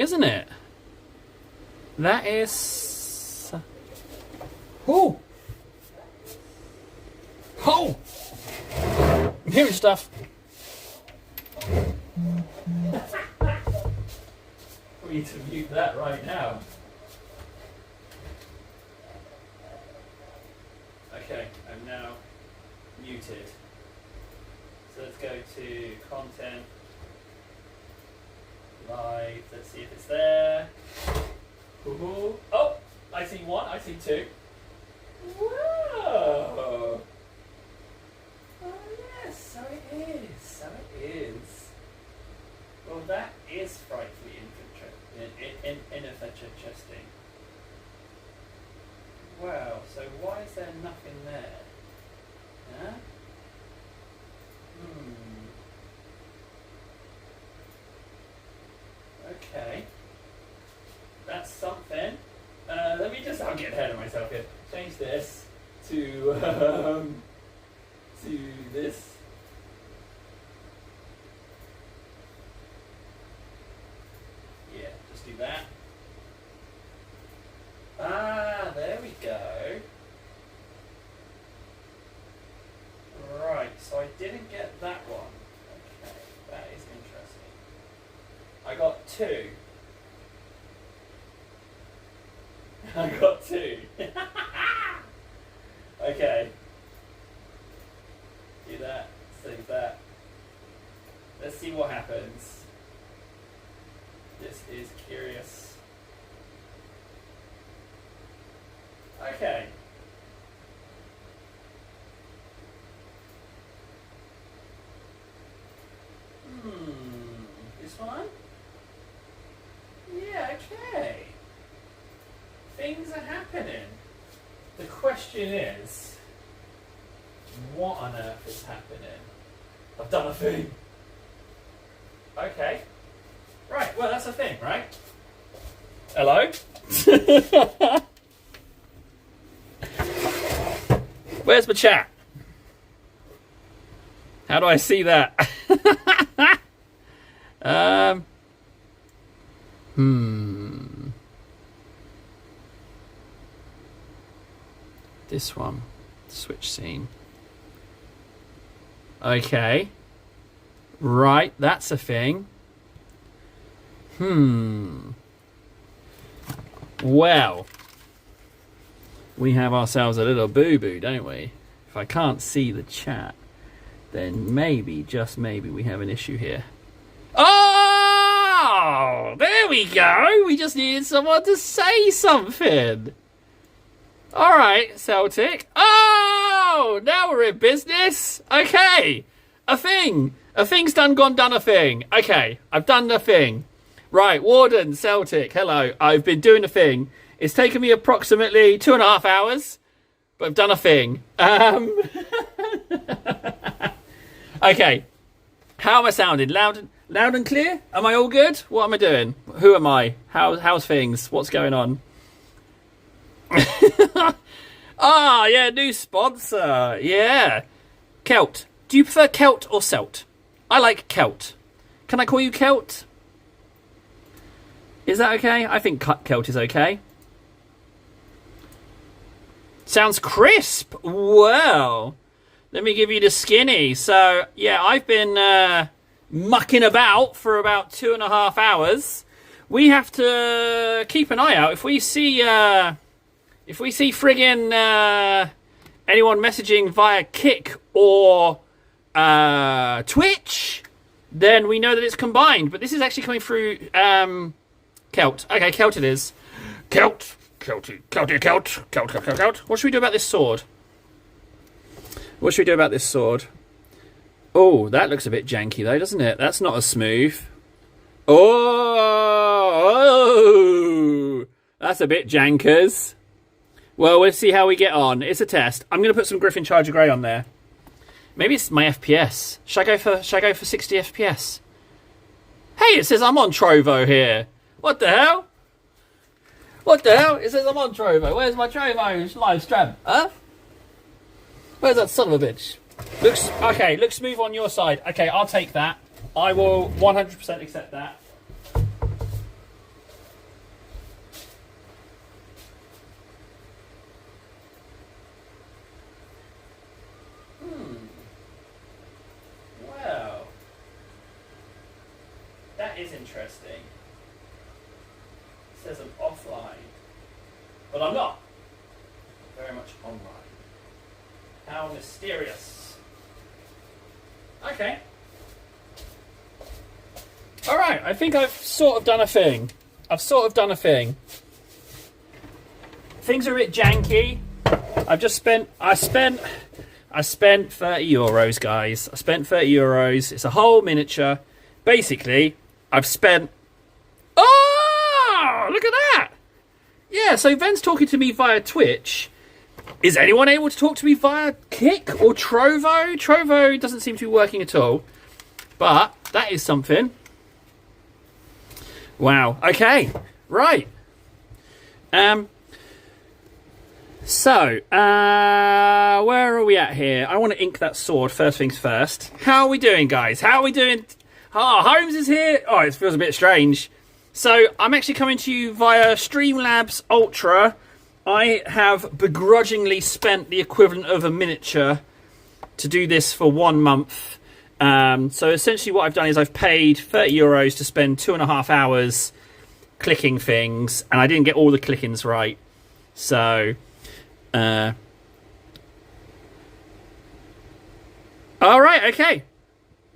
isn't it? That is... Oh! Oh! I'm hearing stuff. We need to mute that right now. Okay, I'm now muted. So let's go to content, live, let's see if it's there. Ooh. Oh, I see one, I see two. Whoa! Oh yes, so it is, so it is. Well, that is frightfully interesting. Wow, so why is there nothing there? Huh? Okay. That's something. Let me just, I'll get ahead of myself here. Change this to this. Yeah, just do that. Ah, there we go. Right, so I didn't get that one. Okay, that is interesting. I got two. I got two. Okay. Do that, save that. Let's see what happens. This is curious. Okay. This one? Yeah, okay. Things are happening. The question is, what on earth is happening? I've done a thing. Okay. Right, well that's a thing, right? Hello? Where's my chat? How do I see that? This one. Switch scene. Okay. Right, that's a thing. Well, we have ourselves a little boo-boo, don't we? If I can't see the chat, then maybe, just maybe, we have an issue here. Oh! There we go! We just needed someone to say something. Alright, Celtic. Oh! Now we're in business. Okay. A thing. A thing's done a thing. Okay, I've done the thing. Right, Warden, Celtic, hello. I've been doing a thing. It's taken me approximately 2.5 hours, but I've done a thing. Okay. How am I sounding? Loud and clear? Am I all good? What am I doing? Who am I? How's things? What's going on? Ah, yeah, new sponsor. Yeah. Celt. Do you prefer Celt or Celt? I like Celt. Can I call you Celt? Is that okay? I think Celt is okay. Sounds crisp. Well, let me give you the skinny. So, yeah, I've been mucking about for about 2.5 hours. We have to keep an eye out. If we see friggin' anyone messaging via Kick or Twitch, then we know that it's combined. But this is actually coming through Celt. Okay, Celt it is. Celt. What should we do about this sword? What should we do about this sword? Oh, that looks a bit janky though, doesn't it? That's not as smooth. Oh, that's a bit jankers. Well, we'll see how we get on. It's a test. I'm going to put some Griffin Charger Grey on there. Maybe it's my FPS. Should I go for 60 FPS? Hey, it says I'm on Trovo here. What the hell? What the hell? It says I'm on Trovo. Where's my Trovo live stream? Huh? Where's that son of a bitch? Looks smooth on your side. Okay, I'll take that. I will 100% accept that. is interesting. It says I'm offline, but I'm not. I'm very much online. How mysterious. Okay. Alright, I think I've sort of done a thing. Things are a bit janky. I spent 30 euros, guys. I spent 30 euros. It's a whole miniature. Basically, I've spent... Oh, look at that. Yeah, so Ven's talking to me via Twitch. Is anyone able to talk to me via Kick or Trovo? Trovo doesn't seem to be working at all. But that is something. Wow. Okay. Right. So, where are we at here? I want to ink that sword, first things first. How are we doing, guys? How are we doing? Oh, Holmes is here. Oh, it feels a bit strange. So, I'm actually coming to you via Streamlabs Ultra. I have begrudgingly spent the equivalent of a miniature to do this for 1 month. So, essentially what I've done is I've paid 30 euros to spend 2.5 hours clicking things, and I didn't get all the clickings right. So... Alright, okay.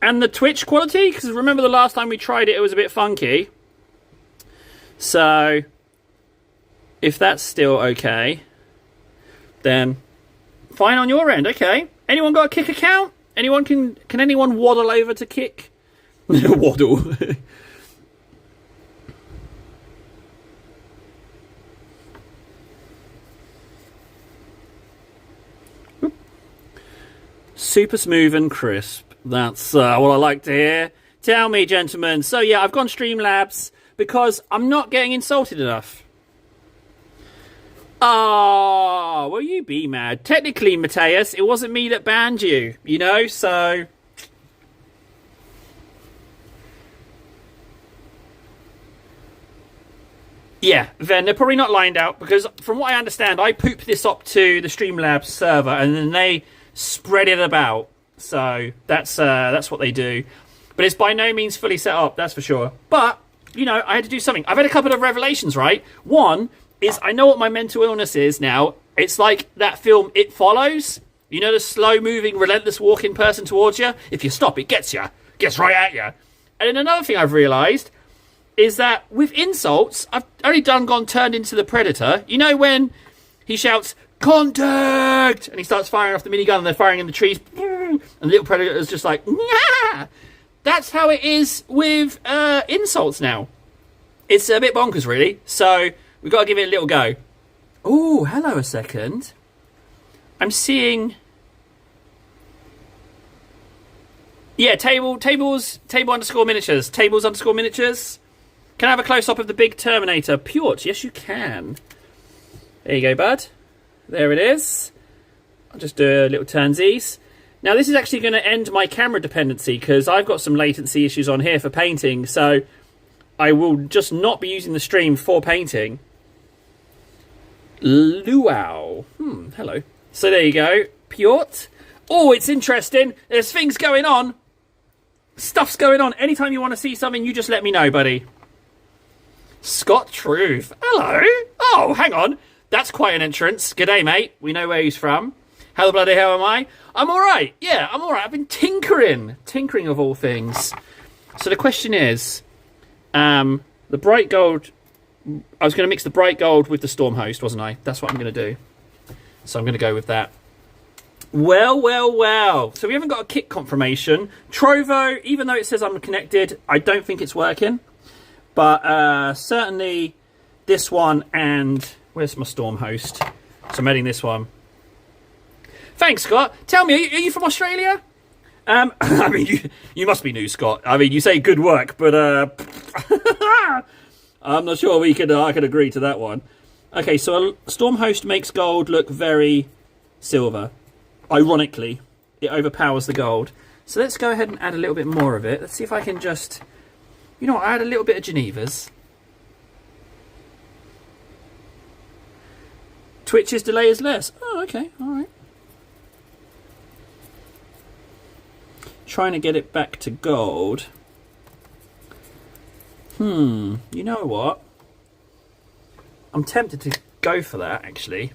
And the Twitch quality? Because remember the last time we tried it, it was a bit funky. So, if that's still okay, then fine on your end, okay. Anyone got a Kick account? Anyone can anyone waddle over to Kick? Waddle. Super smooth and crisp. That's what I like to hear. Tell me, gentlemen. So, yeah, I've gone Streamlabs because I'm not getting insulted enough. Oh, well, you be mad. Technically, Mateus, it wasn't me that banned you, you know, so... Yeah, then they're probably not lined out because from what I understand, I pooped this up to the Streamlabs server and then they spread it about. So that's what they do. But it's by no means fully set up, that's for sure. But, you know, I had to do something. I've had a couple of revelations, right? One is I know what my mental illness is now. It's like that film It Follows. You know, the slow-moving, relentless walking person towards you? If you stop, it gets you. Gets right at you. And then another thing I've realised is that with insults, I've only turned into the Predator. You know when he shouts, "Contact!" and he starts firing off the minigun and they're firing in the trees, and the little Predator is just like, "Nah!" That's how it is with insults now. It's a bit bonkers, really. So we've got to give it a little go. Oh, hello a second. I'm seeing... Yeah, tables underscore miniatures. Tables underscore miniatures. Can I have a close-up of the big Terminator? Port. Yes, you can. There you go, bud. There it is. I'll just do a little turnsies. Now, this is actually going to end my camera dependency because I've got some latency issues on here for painting. So I will just not be using the stream for painting. Luau. Hello. So there you go. Port. Oh, it's interesting. There's things going on. Stuff's going on. Anytime you want to see something, you just let me know, buddy. Scott Truth. Hello. Oh, hang on. That's quite an entrance. G'day, mate. We know where he's from. How the bloody hell am I? I'm all right. Yeah, I'm all right. I've been tinkering. Tinkering of all things. So the question is, the bright gold... I was going to mix the bright gold with the storm host, wasn't I? That's what I'm going to do. So I'm going to go with that. Well, well, well. So we haven't got a Kick confirmation. Trovo, even though it says I'm connected, I don't think it's working. But certainly this one and... Where's my storm host? So I'm adding this one. Thanks, Scott. Tell me, are you from Australia? I mean, you must be new, Scott. I mean, you say good work, but I'm not sure I could agree to that one. Okay, so a storm host makes gold look very silver. Ironically, it overpowers the gold. So let's go ahead and add a little bit more of it. Let's see if I can just... You know what, I add a little bit of Geneva's. Twitch's delay is less. Oh, okay, alright. Trying to get it back to gold. You know what? I'm tempted to go for that, actually.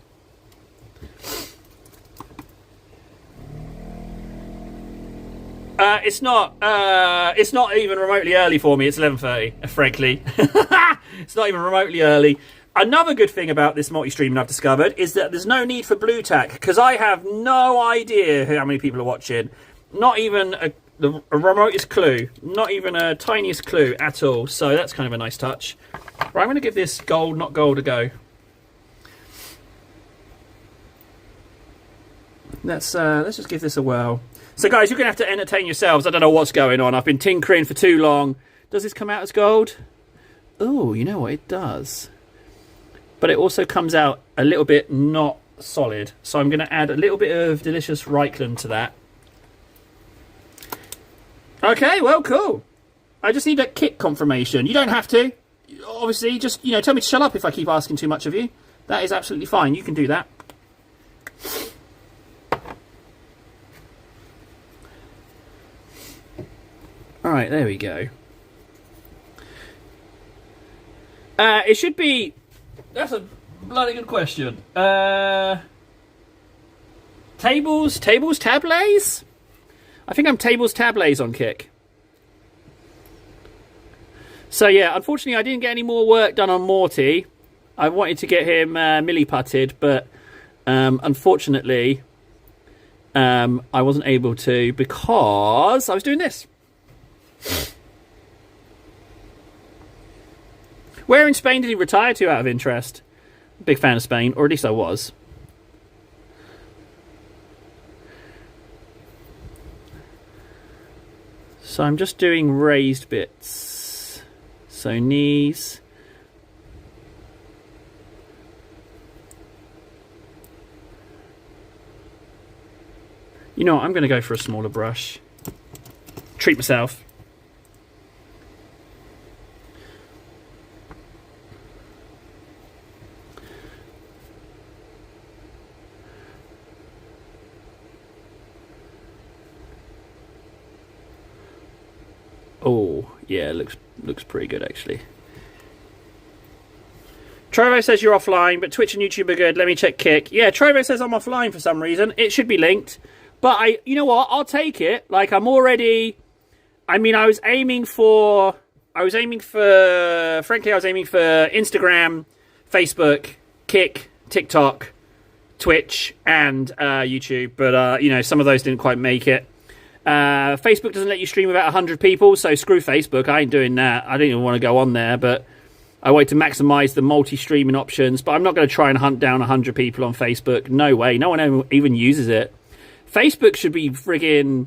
It's not even remotely early for me. It's 11:30, frankly. It's not even remotely early. Another good thing about this multi-streaming I've discovered is that there's no need for blue tack, because I have no idea how many people are watching. Not even the remotest clue. Not even a tiniest clue at all. So that's kind of a nice touch. Right, I'm going to give this gold, not gold, a go. Let's just give this a whirl. So guys, you're going to have to entertain yourselves. I don't know what's going on. I've been tinkering for too long. Does this come out as gold? Oh, you know what? It does. But it also comes out a little bit not solid. So I'm going to add a little bit of delicious Reichland to that. Okay, well, cool. I just need a kick confirmation. You don't have to. Obviously, just, tell me to shut up if I keep asking too much of you. That is absolutely fine. You can do that. Alright, there we go. It should be... That's a bloody good question. Tables, tablays? I think I'm tables, tablays on kick. So yeah, unfortunately I didn't get any more work done on Morty. I wanted to get him milli-putted, but unfortunately I wasn't able to because I was doing this. Where in Spain did he retire to, out of interest? Big fan of Spain, or at least I was. So I'm just doing raised bits. So knees. You know what, I'm going to go for a smaller brush. Treat myself. Oh, yeah, looks pretty good, actually. Trovo says you're offline, but Twitch and YouTube are good. Let me check Kick. Yeah, Trovo says I'm offline for some reason. It should be linked. But you know what? I'll take it. Like, I'm already... I mean, I was aiming for Instagram, Facebook, Kick, TikTok, Twitch, and YouTube. But, some of those didn't quite make it. Facebook doesn't let you stream about 100 people, so screw Facebook. I ain't doing that. I didn't even want to go on there, but I wanted to maximise the multi-streaming options. But I'm not going to try and hunt down 100 people on Facebook. No way. No one even uses it. Facebook should be friggin'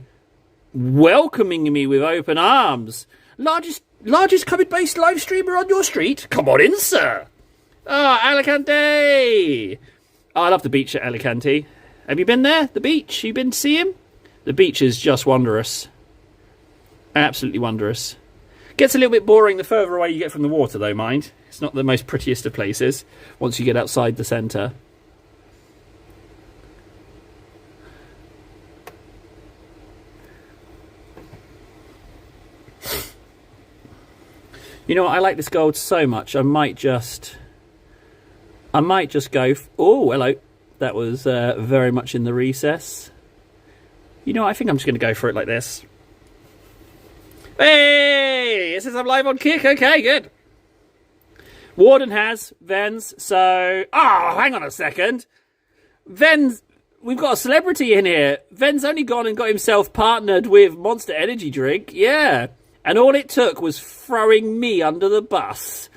welcoming me with open arms. Largest COVID-based live streamer on your street? Come on in, sir. Alicante. I love the beach at Alicante. Have you been there? The beach? You been to see him? The beach is just wondrous. Absolutely wondrous. Gets a little bit boring the further away you get from the water, though, mind. It's not the most prettiest of places once you get outside the centre. You know what? I like this gold so much. I might just go... Oh, hello. That was very much in the recess. You know what? I think I'm just going to go for it like this. Hey! It says I'm live on Kick. Okay, good. Warden has Vens, so... Oh, hang on a second. Vens... We've got a celebrity in here. Ven's only gone and got himself partnered with Monster Energy Drink. Yeah. And all it took was throwing me under the bus.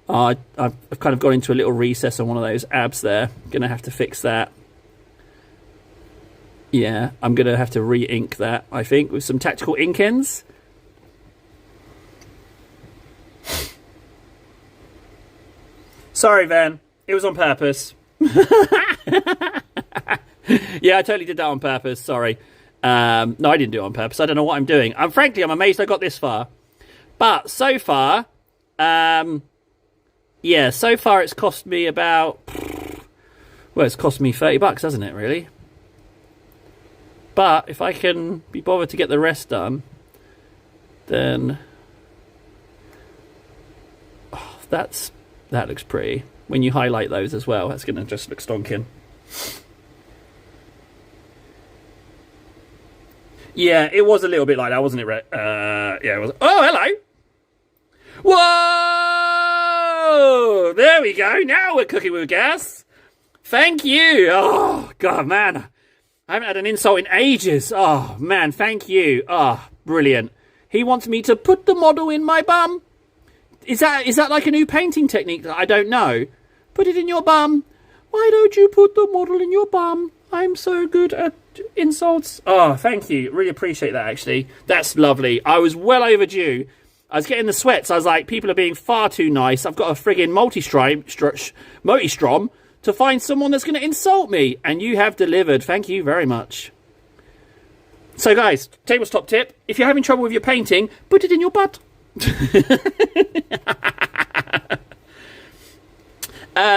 I've kind of gone into a little recess on one of those abs there. Going to have to fix that. Yeah, I'm going to have to re-ink that, I think, with some tactical ink-ins. Sorry, Van. It was on purpose. Yeah, I totally did that on purpose. Sorry. No, I didn't do it on purpose. I don't know what I'm doing. Frankly, I'm amazed I got this far. But so far, yeah, so far it's cost me about... Well, it's cost me $30, hasn't it, really? But if I can be bothered to get the rest done, then that looks pretty. When you highlight those as well, that's going to just look stonking. Yeah, it was a little bit like that, wasn't it? Yeah, it was. Oh, hello. Whoa! There we go. Now we're cooking with gas. Thank you. Oh, God, man. I haven't had an insult in ages. Oh, man, thank you. Oh, brilliant. He wants me to put the model in my bum. Is that like a new painting technique that I don't know? Put it in your bum. Why don't you put the model in your bum? I'm so good at insults. Oh, thank you. Really appreciate that, actually. That's lovely. I was well overdue. I was getting the sweats. I was like, people are being far too nice. I've got a friggin' multi-strom to find someone that's going to insult me. And you have delivered. Thank you very much. So, guys, tabletop tip. If you're having trouble with your painting, put it in your butt.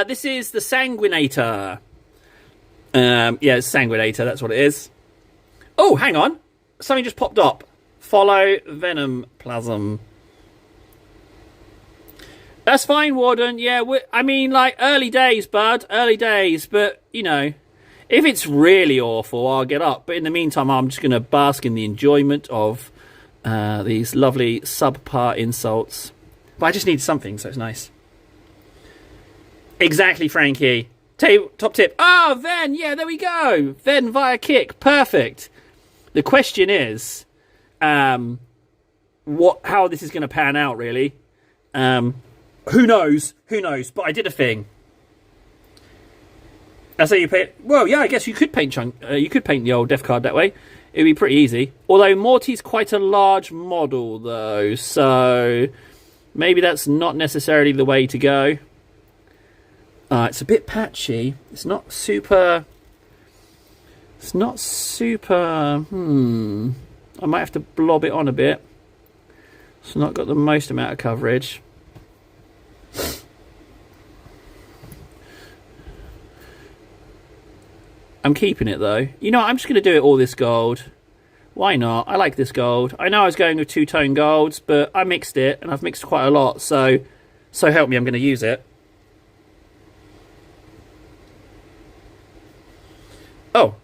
This is the Sanguinator. Yeah, it's Sanguinator. That's what it is. Oh, hang on. Something just popped up. Follow Venom Plasm. That's fine, Warden. Yeah, I mean, like, early days, bud. Early days. But, you know, if it's really awful, I'll get up. But in the meantime, I'm just going to bask in the enjoyment of these lovely subpar insults. But I just need something, so it's nice. Exactly, Frankie. Top tip. Ah, Ven. Yeah, there we go. Ven via kick. Perfect. The question is, how this is going to pan out, really. Who knows? Who knows? But I did a thing. I say you paint. Well, yeah, I guess you could paint you could paint the old death card that way. It'd be pretty easy. Although Morty's quite a large model, though, so maybe that's not necessarily the way to go. It's a bit patchy. It's not super. It's not super. I might have to blob it on a bit. It's not got the most amount of coverage. I'm keeping it, though. You know, I'm just going to do it all this gold. Why not? I like this gold. I know I was going with two-tone golds, but I mixed it, and I've mixed quite a lot, so help me, I'm going to use it. Oh.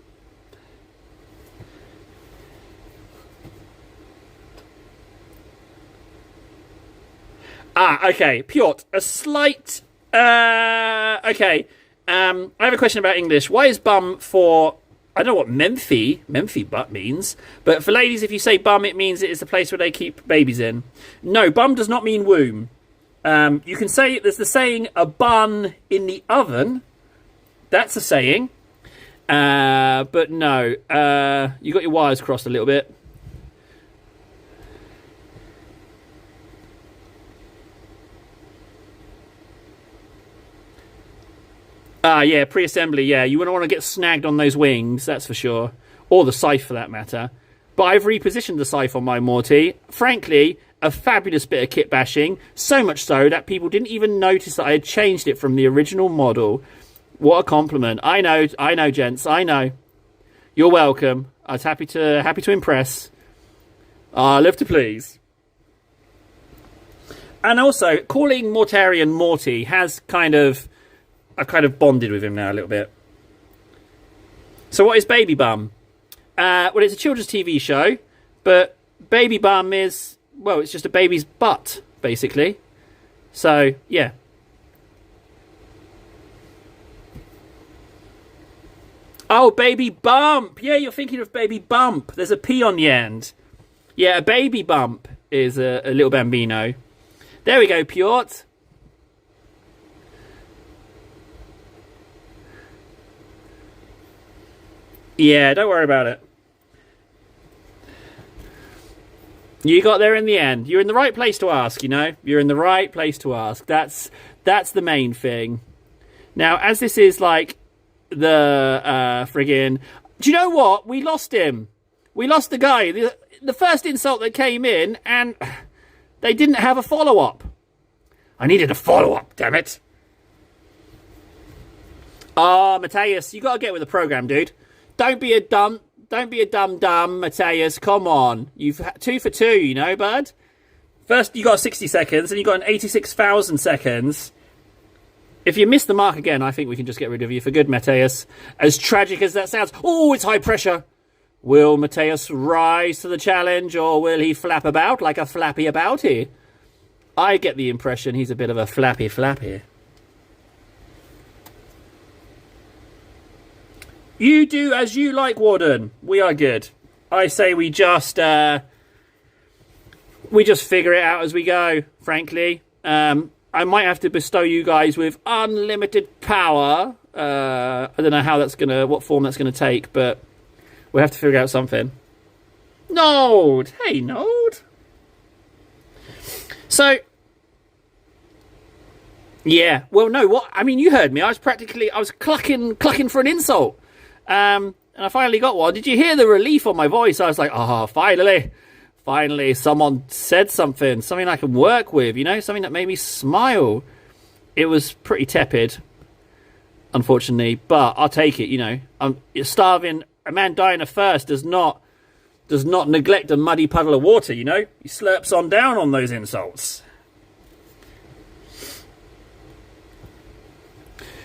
Okay. Piotr, a slight... okay. I have a question about English. Why is bum for... I don't know what Memphi butt means. But for ladies, if you say bum, it means it is the place where they keep babies in. No, bum does not mean womb. You can say... There's the saying, a bun in the oven. That's a saying. But no. You got your wires crossed a little bit. Yeah, pre-assembly, yeah. You wouldn't want to get snagged on those wings, that's for sure. Or the scythe, for that matter. But I've repositioned the scythe on my Morty. Frankly, a fabulous bit of kit bashing. So much so that people didn't even notice that I had changed it from the original model. What a compliment. I know, gents, I know. You're welcome. I was happy to impress. I live to please. And also, calling Mortarian Morty has I've kind of bonded with him now a little bit. So what is Baby Bum? Well, it's a children's TV show, but Baby Bum is, well, it's just a baby's butt, basically. So, yeah. Oh, Baby Bump! Yeah, you're thinking of Baby Bump. There's a P on the end. Yeah, a Baby Bump is a little bambino. There we go, Piotr. Yeah, don't worry about it. You got there in the end. You're in the right place to ask, you know? You're in the right place to ask. That's the main thing. Now, as this is like the friggin'... Do you know what? We lost him. We lost the guy. The first insult that came in, and they didn't have a follow-up. I needed a follow-up, damn it. Mateus, you got to get with the program, dude. Don't be a dumb, Mateus. Come on. You've 2 for 2, you know, bud. First, you got 60 seconds, and you got an 86,000 seconds. If you miss the mark again, I think we can just get rid of you for good, Mateus. As tragic as that sounds. Oh, it's high pressure. Will Mateus rise to the challenge, or will he flap about like a flappy abouty? I get the impression he's a bit of a flappy. You do as you like, Warden. We are good. I say we just figure it out as we go, frankly. I might have to bestow you guys with unlimited power. I don't know what form that's gonna take, but we'll have to figure out something. Node! Hey, Node! So, yeah. Well, no, what? I mean, you heard me. I was clucking for an insult. And I finally got one. Did you hear the relief on my voice? I was like, oh, finally, someone said something I can work with, something that made me smile. It was pretty tepid, unfortunately, but I'll take it, I'm starving. A man dying of thirst does not neglect a muddy puddle of water, He slurps on down on those insults.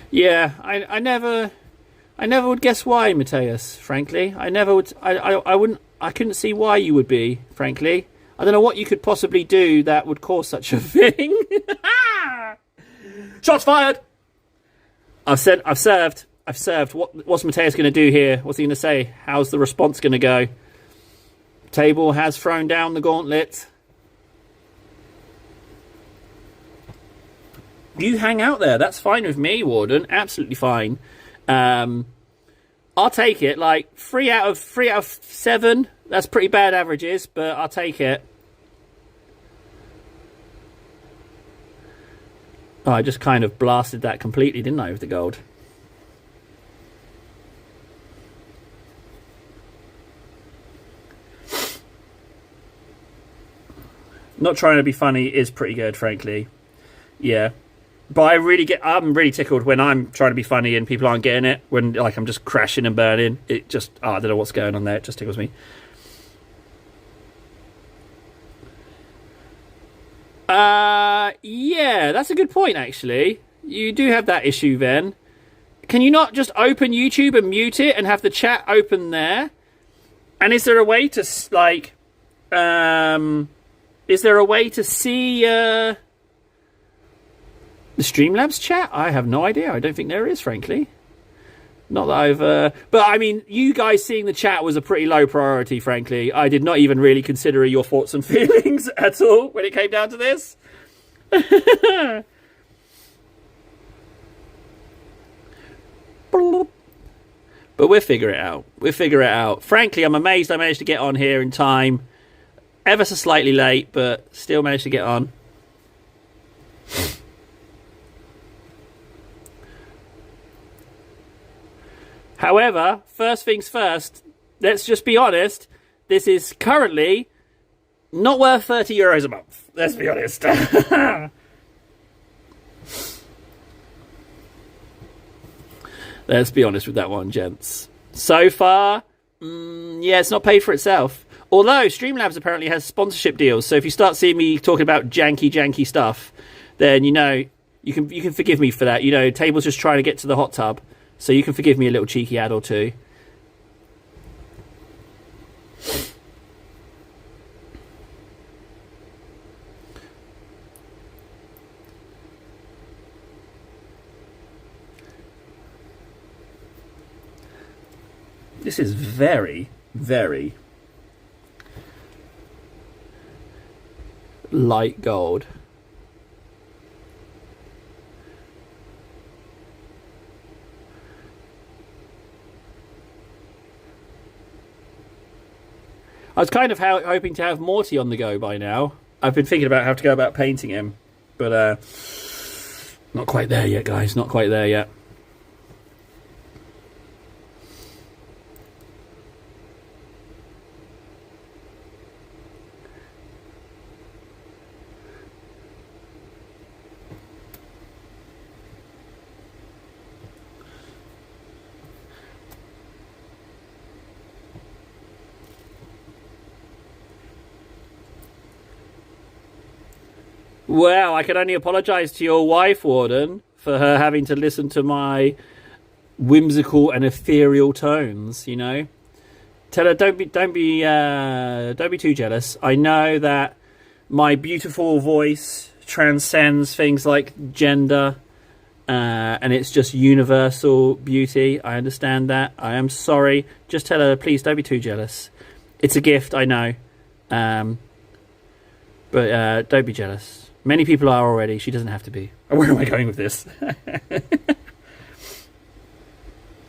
Yeah, I never would guess why, Mateus, frankly. I never would. I couldn't see why you would be, frankly. I don't know what you could possibly do that would cause such a thing. Shots fired! I've served. What's Mateus going to do here? What's he going to say? How's the response going to go? Table has thrown down the gauntlet. You hang out there. That's fine with me, Warden. Absolutely fine. I'll take it. Like 3 out of 7. That's pretty bad averages, but I'll take it. Oh, I just kind of blasted that completely, didn't I, with the gold? Not trying to be funny is pretty good, frankly. Yeah. But I'm really tickled when I'm trying to be funny and people aren't getting it. When, like, I'm just crashing and burning. It just, I don't know what's going on there. It just tickles me. Yeah, that's a good point, actually. You do have that issue then. Can you not just open YouTube and mute it and have the chat open there? And is there a way to, like, is there a way to see, the Streamlabs chat? I have no idea. I don't think there is, frankly. Not that I've... but, I mean, you guys seeing the chat was a pretty low priority, frankly. I did not even really consider your thoughts and feelings at all when it came down to this. But we'll figure it out. Frankly, I'm amazed I managed to get on here in time. Ever so slightly late, but still managed to get on. However, first things first, let's just be honest, this is currently not worth €30 a month. Let's be honest. Let's be honest with that one, gents. So far, yeah, it's not paid for itself. Although Streamlabs apparently has sponsorship deals, so if you start seeing me talking about janky stuff, then you can forgive me for that. Table's just trying to get to the hot tub. So you can forgive me a little cheeky ad or two. This is very, very light gold. I was kind of hoping to have Morty on the go by now. I've been thinking about how to go about painting him. But, not quite there yet, guys. Not quite there yet. Well, I can only apologise to your wife, Warden, for her having to listen to my whimsical and ethereal tones. You know, tell her don't be too jealous. I know that my beautiful voice transcends things like gender, and it's just universal beauty. I understand that. I am sorry. Just tell her, please don't be too jealous. It's a gift, I know, but don't be jealous. Many people are already. She doesn't have to be. Where am I going with this?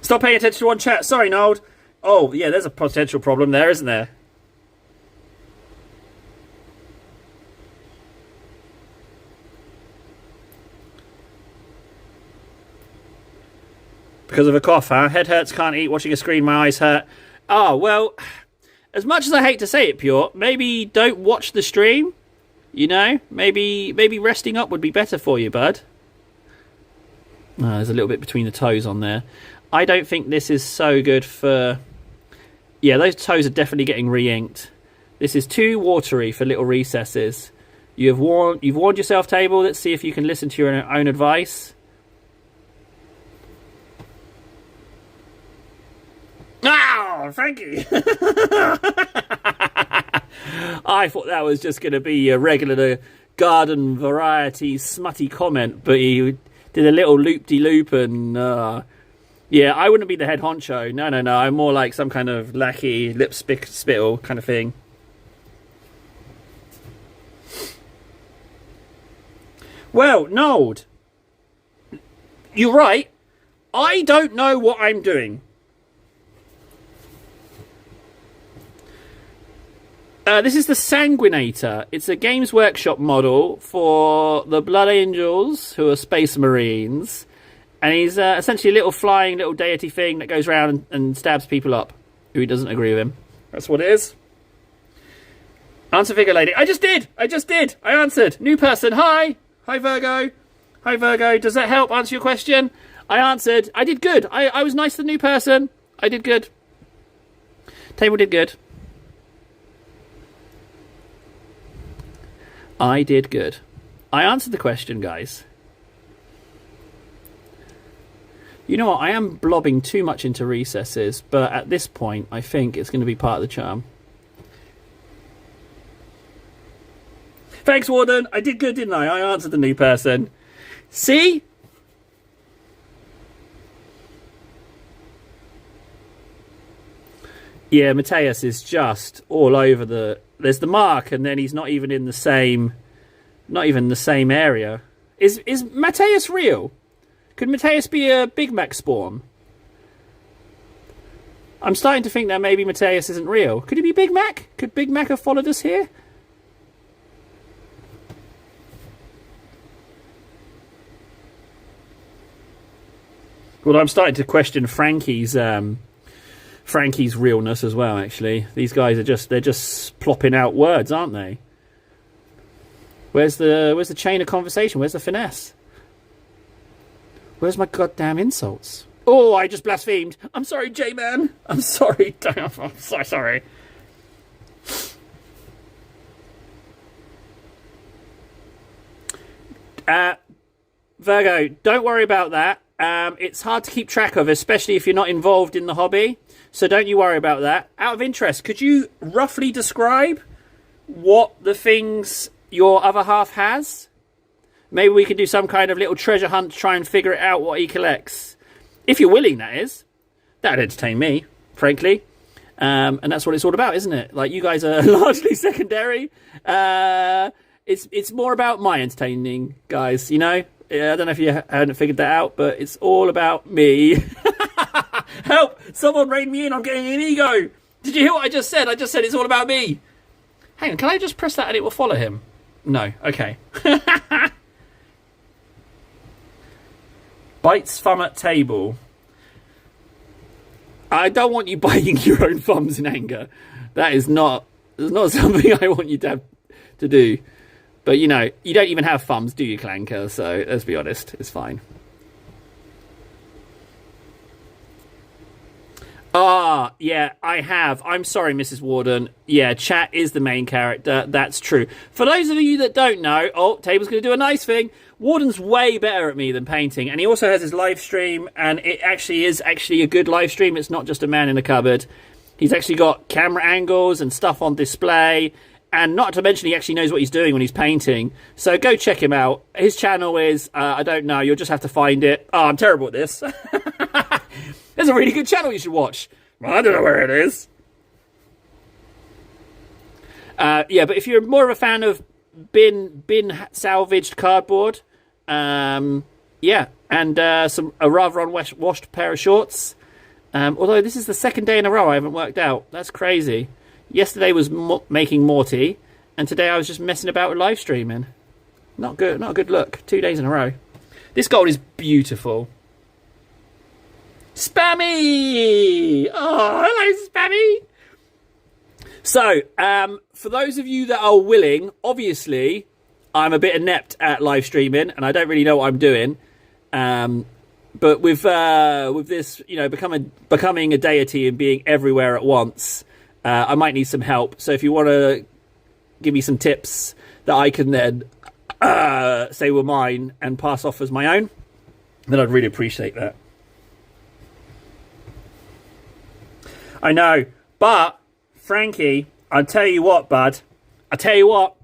Stop paying attention to one chat. Sorry, Nold. Oh, yeah, there's a potential problem there, isn't there? Because of a cough, huh? Head hurts, can't eat, watching a screen, my eyes hurt. Oh, well, as much as I hate to say it, Pure, maybe don't watch the stream. You know, maybe resting up would be better for you, bud. Oh, there's a little bit between the toes on there. I don't think this is so good for... Yeah, those toes are definitely getting re-inked. This is too watery for little recesses. You've warned yourself, table. Let's see if you can listen to your own advice. Oh, Frankie! I thought that was just going to be a regular garden variety smutty comment, but he did a little loop-de-loop and... yeah, I wouldn't be the head honcho. No. I'm more like some kind of lackey, lip spittle kind of thing. Well, Nold, you're right. I don't know what I'm doing. This is the Sanguinator. It's a Games Workshop model for the Blood Angels, who are Space Marines. And he's essentially a little flying little deity thing that goes around and stabs people up who doesn't agree with him. That's what it is. Answer figure lady. I just did. I answered. New person. Hi. Hi, Virgo. Hi, Virgo. Does that help answer your question? I answered. I did good. I was nice to the new person. I did good. Table did good. I did good. I answered the question, guys. You know what? I am blobbing too much into recesses, but at this point, I think it's going to be part of the charm. Thanks, Warden. I did good, didn't I? I answered the new person. See? Yeah, Mateus is just all over the... There's the mark, and then he's not even in the same... Not even the same area. Is Mateus real? Could Mateus be a Big Mac spawn? I'm starting to think that maybe Mateus isn't real. Could he be Big Mac? Could Big Mac have followed us here? Well, I'm starting to question Frankie's realness as well, actually. These guys are they're just plopping out words, aren't they? Where's the chain of conversation? Where's the finesse? Where's my goddamn insults? Oh, I just blasphemed. I'm sorry, J-Man. I'm sorry. I'm so sorry. Virgo, don't worry about that. It's hard to keep track of, especially if you're not involved in the hobby. So don't you worry about that. Out of interest, could you roughly describe what the things your other half has? Maybe we could do some kind of little treasure hunt to try and figure it out what he collects. If you're willing, that is. That'd entertain me, frankly. And that's what it's all about, isn't it? Like, you guys are largely secondary. It's more about my entertaining, guys, you know? Yeah, I don't know if you hadn't figured that out, but it's all about me. Help! Someone rein me in, I'm getting an ego! Did you hear what I just said? I just said it's all about me. Hang on, can I just press that and it will follow him? No, okay. Bites thumb at table. I don't want you biting your own thumbs in anger. That is not something I want you to do. But, you know, you don't even have thumbs, do you, Clanker? So, let's be honest, it's fine. Ah, yeah, I have. I'm sorry, Mrs. Warden. Yeah, chat is the main character. That's true. For those of you that don't know, oh, Table's going to do a nice thing. Warden's way better at me than painting, and he also has his live stream, and it actually is a good live stream. It's not just a man in a cupboard. He's actually got camera angles and stuff on display, and not to mention he actually knows what he's doing when he's painting. So go check him out. His channel is, I don't know, you'll just have to find it. Oh, I'm terrible at this. There's a really good channel you should watch. Well, I don't know where it is. Yeah, but if you're more of a fan of bin salvaged cardboard, yeah, and a rather unwashed pair of shorts. Although this is the second day in a row I haven't worked out. That's crazy. Yesterday was making Morty, and today I was just messing about with live streaming. Not good. Not a good look. 2 days in a row. This gold is beautiful. Spammy! Oh, hello, Spammy! So, for those of you that are willing, obviously, I'm a bit inept at live streaming, and I don't really know what I'm doing. But with this, you know, becoming a deity and being everywhere at once, I might need some help. So if you want to give me some tips that I can then say were mine and pass off as my own, then I'd really appreciate that. I know, but Frankie, I'll tell you what, bud. I'll tell you what.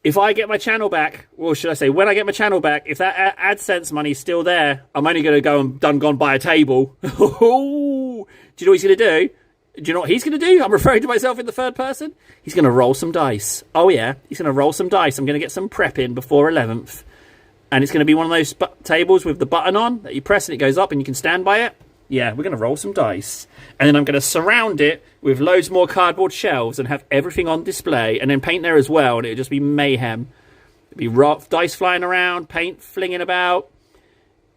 If I get my channel back, or should I say, when I get my channel back, if that AdSense money's still there, I'm only going to go and gone buy a table. Do you know what he's going to do? Do you know what he's going to do? I'm referring to myself in the third person. He's going to roll some dice. Oh, yeah. He's going to roll some dice. I'm going to get some prep in before 11th. And it's going to be one of those tables with the button on that you press and it goes up and you can stand by it. Yeah, we're going to roll some dice. And then I'm going to surround it with loads more cardboard shelves and have everything on display. And then paint there as well. And it'll just be mayhem. It'll be dice flying around, paint flinging about.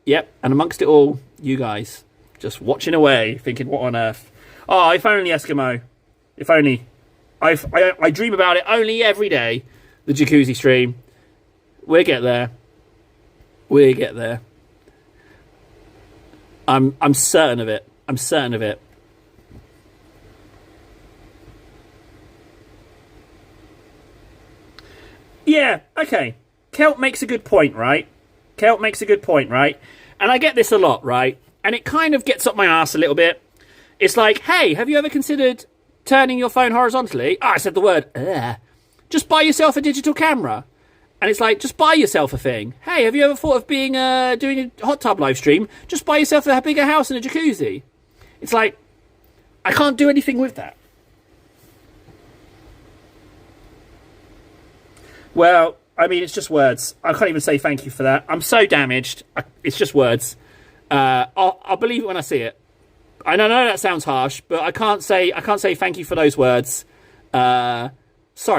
Yep. And amongst it all, you guys just watching away, thinking, what on earth? Oh, if only, Eskimo. If only. I dream about it only every day. The jacuzzi stream. We'll get there. We'll get there. I'm certain of it. I'm certain of it. Yeah, okay. Kelt makes a good point, right? Kelt makes a good point, right? And I get this a lot, right? And it kind of gets up my ass a little bit. It's like, hey, have you ever considered turning your phone horizontally? I said the word. Ugh. Just buy yourself a digital camera. And it's like, just buy yourself a thing. Hey, have you ever thought of doing a hot tub live stream? Just buy yourself a bigger house and a jacuzzi. It's like, I can't do anything with that. Well, I mean, it's just words. I can't even say thank you for that. I'm so damaged. It's just words. I'll believe it when I see it. I know that sounds harsh, but I can't say thank you for those words. Sorry,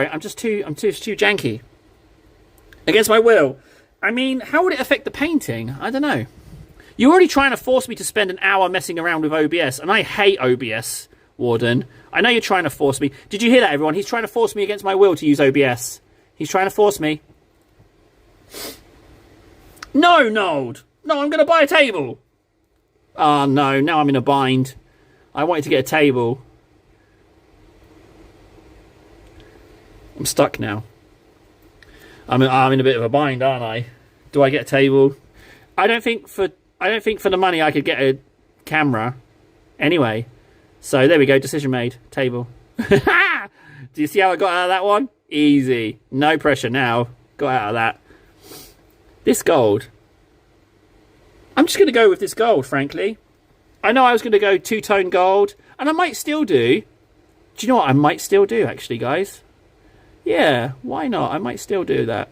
I'm too janky. Against my will. I mean, how would it affect the painting? I don't know. You're already trying to force me to spend an hour messing around with OBS, and I hate OBS, Warden. I know you're trying to force me. Did you hear that, everyone? He's trying to force me against my will to use OBS. He's trying to force me. No, Nold. No, I'm going to buy a table. Oh, no. Now I'm in a bind. I wanted to get a table. I'm stuck now. I'm in a bit of a bind, aren't I? Do I get a table? I don't think for the money I could get a camera. Anyway, so there we go. Decision made. Table. Do you see how I got out of that one? Easy. No pressure now. Got out of that. This gold. I'm just going to go with this gold, frankly. I know I was going to go two-tone gold, and I might still do. Do you know what I might still do, actually, guys? Yeah, why not? I might still do that.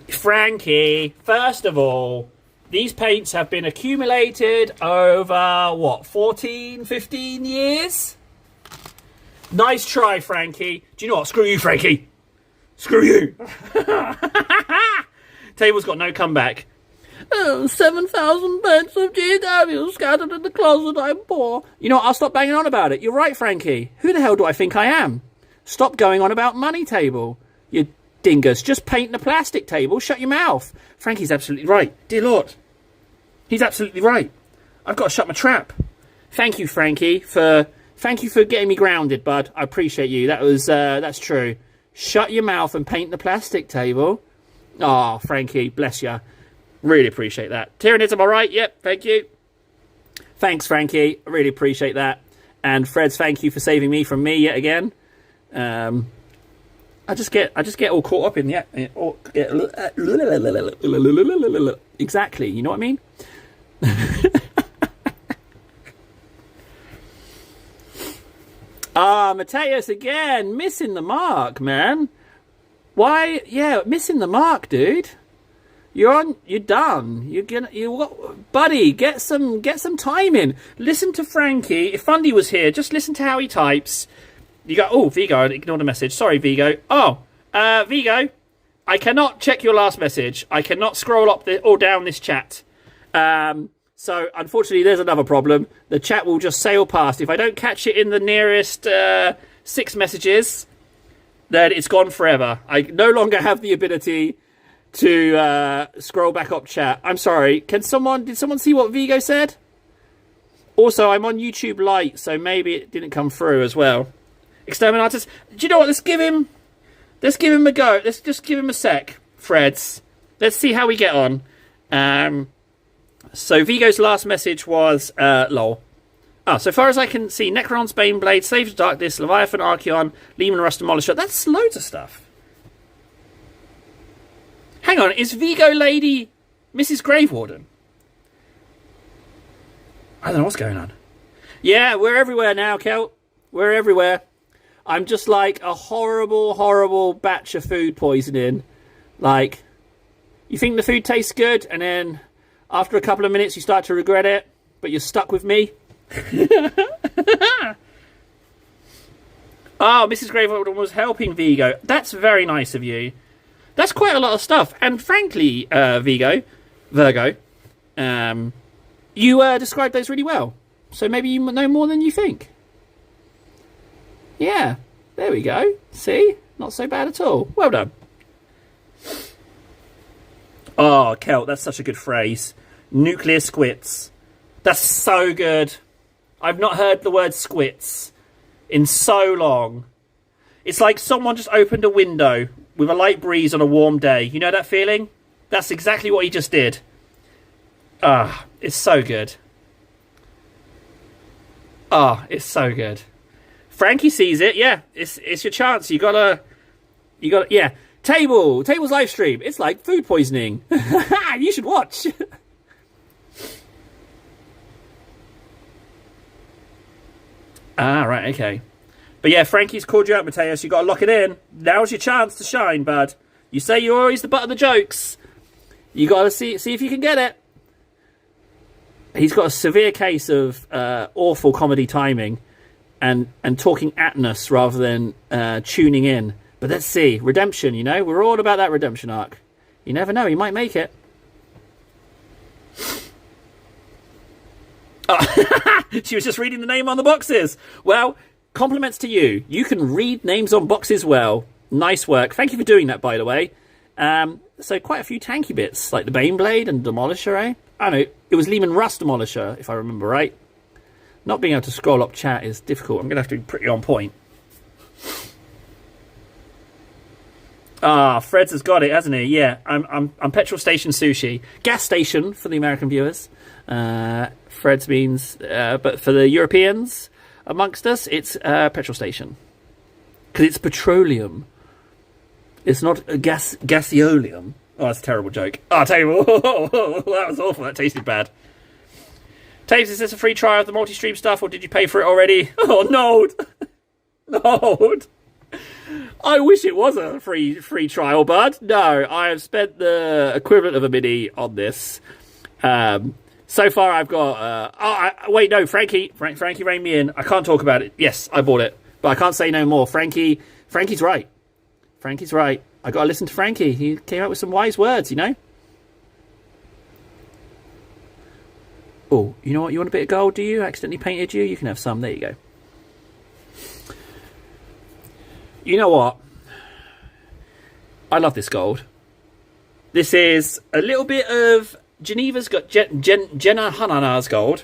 Frankie, first of all, these paints have been accumulated over, what, 14, 15 years? Nice try, Frankie. Do you know what? Screw you, Frankie. Screw you. Table's got no comeback. Oh, 7,000 beds of GW scattered in the closet, I'm poor. You know what? I'll stop banging on about it. You're right, Frankie. Who the hell do I think I am? Stop going on about money table, you dingus. Just paint the plastic table. Shut your mouth. Frankie's absolutely right. Dear Lord. He's absolutely right. I've got to shut my trap. Thank you, Frankie, for getting me grounded, bud. I appreciate you. That's true. Shut your mouth and paint the plastic table. Oh, Frankie, bless you. Really appreciate that. Tyrannism, am I right? Yep, thank you. Thanks, Frankie. I really appreciate that. And Freds, thank you for saving me from me yet again. I just get all caught up in the exactly. You know what I mean? Mateus again, missing the mark, man. Why? Yeah, missing the mark, dude. You're done. Buddy, get some time in. Listen to Frankie. If Fundy was here, just listen to how he types. You go, oh, Vigo, I ignored a message. Sorry, Vigo. Oh, Vigo, I cannot check your last message. I cannot scroll up or down this chat. So, unfortunately, there's another problem. The chat will just sail past. If I don't catch it in the nearest 6 messages, then it's gone forever. I no longer have the ability to scroll back up chat. I'm sorry. Did someone see what Vigo said? Also, I'm on YouTube Lite, so maybe it didn't come through as well. Exterminatus. Do you know what? Let's give him a go. Let's just give him a sec, Freds. Let's see how we get on. So Vigo's last message was lol. So far as I can see, Necron's Baneblade, Slaves of Darkness, Leviathan, Archeon, Lehman Rust Demolisher. That's loads of stuff. Hang on, is Vigo Lady Mrs. Gravewarden? I don't know what's going on. Yeah, we're everywhere now, Kel. We're everywhere. I'm just like a horrible, horrible batch of food poisoning. Like, you think the food tastes good, and then after a couple of minutes you start to regret it, but you're stuck with me. Oh, Mrs. Gravewarden was helping Vigo. That's very nice of you. That's quite a lot of stuff. And frankly, Virgo, you described those really well. So maybe you know more than you think. Yeah, there we go. See? Not so bad at all. Well done. Oh, Kelt, that's such a good phrase. Nuclear squits. That's so good. I've not heard the word squits in so long. It's like someone just opened a window with a light breeze on a warm day. You know that feeling? That's exactly what he just did. It's so good. It's so good. Frankie sees it. Yeah, it's your chance. You gotta. Yeah, Table's live stream. It's like food poisoning. You should watch. Right, okay. But yeah, Frankie's called you out, Mateus. You got to lock it in. Now's your chance to shine, bud. You say you're always the butt of the jokes. You got to see if you can get it. He's got a severe case of awful comedy timing and talking at us rather than tuning in. But let's see. Redemption, you know? We're all about that redemption arc. You never know. He might make it. She was just reading the name on the boxes. Well, compliments to you. You can read names on boxes well. Nice work. Thank you for doing that, by the way. So quite a few tanky bits, like the Baneblade and Demolisher, eh? I know, it was Lehman Rust Demolisher, if I remember right. Not being able to scroll up chat is difficult. I'm going to have to be pretty on point. Freds has got it, hasn't he? Yeah, I'm petrol station sushi. Gas station for the American viewers. Freds means, but for the Europeans amongst us, it's petrol station. Because it's petroleum. It's not a gaseolium. Oh, that's a terrible joke. Table. That was awful. That tasted bad. Taves, is this a free trial of the multi-stream stuff, or did you pay for it already? Oh, no. No. I wish it was a free trial, bud. No, I have spent the equivalent of a mini on this. So far, I've got... wait, no, Frankie reined me in. I can't talk about it. Yes, I bought it, but I can't say no more. Frankie's right. Frankie's right. I got to listen to Frankie. He came out with some wise words, you know? Oh, you know what? You want a bit of gold, do you? Accidentally painted you? You can have some. There you go. You know what? I love this gold. This is a little bit of Geneva's got Jenna Hanana's gold.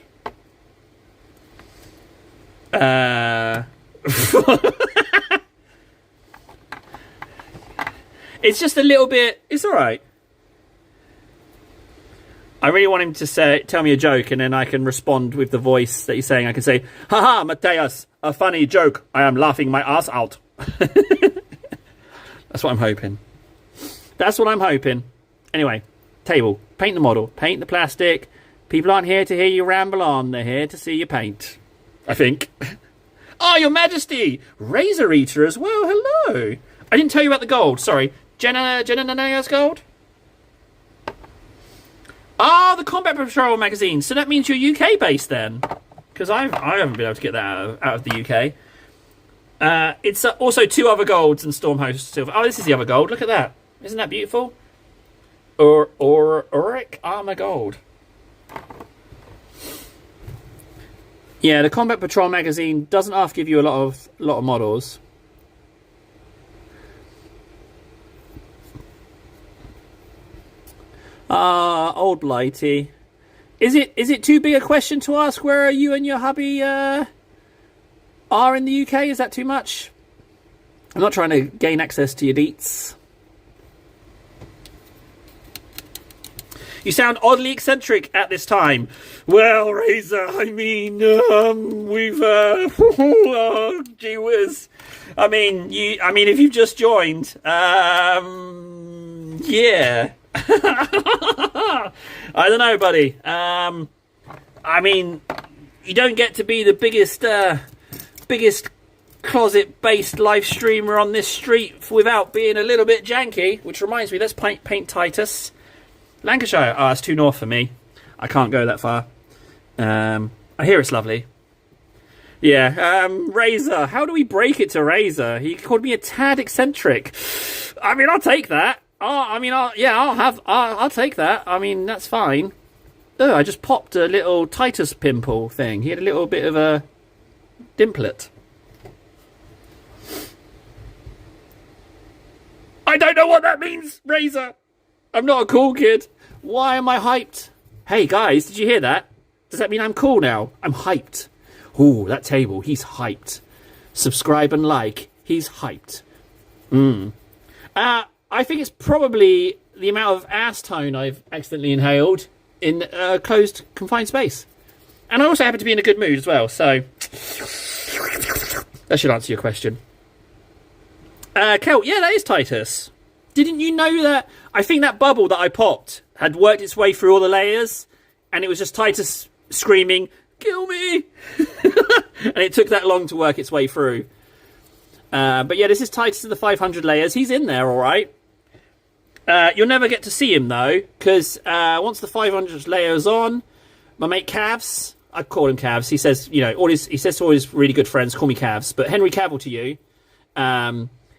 It's just a little bit. It's all right. I really want him to tell me a joke, and then I can respond with the voice that he's saying. I can say, "Haha, Mateus, a funny joke. I am laughing my ass out." That's what I'm hoping. That's what I'm hoping. Anyway, table. Paint the model. Paint the plastic. People aren't here to hear you ramble on. They're here to see you paint. I think. Oh, Your Majesty! Razor Eater as well. Hello. I didn't tell you about the gold. Sorry. Jenna Nanaya's gold? Ah, the Combat Patrol magazine. So that means you're UK based then. Because I haven't been able to get that out of the UK. It's also 2 other golds and Stormhost silver. Oh, this is the other gold. Look at that. Isn't that beautiful? Auric Armor Gold. Yeah, the Combat Patrol magazine doesn't half give you a lot of models. Old Blighty. Is it too big a question to ask where you and your hubby are in the UK? Is that too much? I'm not trying to gain access to your deets. You sound oddly eccentric at this time. Well, Razor, I mean, we've oh, gee whiz. I mean, if you've just joined, yeah. I don't know, buddy. I mean, you don't get to be the biggest closet-based live streamer on this street without being a little bit janky. Which reminds me, let's paint Titus. Lancashire. Oh, it's too north for me. I can't go that far. I hear it's lovely. Yeah, Razor. How do we break it to Razor? He called me a tad eccentric. I mean, I'll take that. I'll take that. I mean, that's fine. Oh, I just popped a little Titus pimple thing. He had a little bit of a dimplet. I don't know what that means, Razor. I'm not a cool kid. Why am I hyped? Hey, guys, did you hear that? Does that mean I'm cool now? I'm hyped. Ooh, that table. He's hyped. Subscribe and like. He's hyped. I think it's probably the amount of ass tone I've accidentally inhaled in a closed, confined space. And I also happen to be in a good mood as well, so that should answer your question. Kel, yeah, that is Titus. Didn't you know that? I think that bubble that I popped had worked its way through all the layers, and it was just Titus screaming, "Kill me!" And it took that long to work its way through. But yeah, this is Titus of the 500 layers. He's in there, all right. You'll never get to see him, though, because once the 500 layers on, my mate Cavs, I call him Cavs. He says, he says to all his really good friends, "Call me Cavs." But Henry Cavill to you,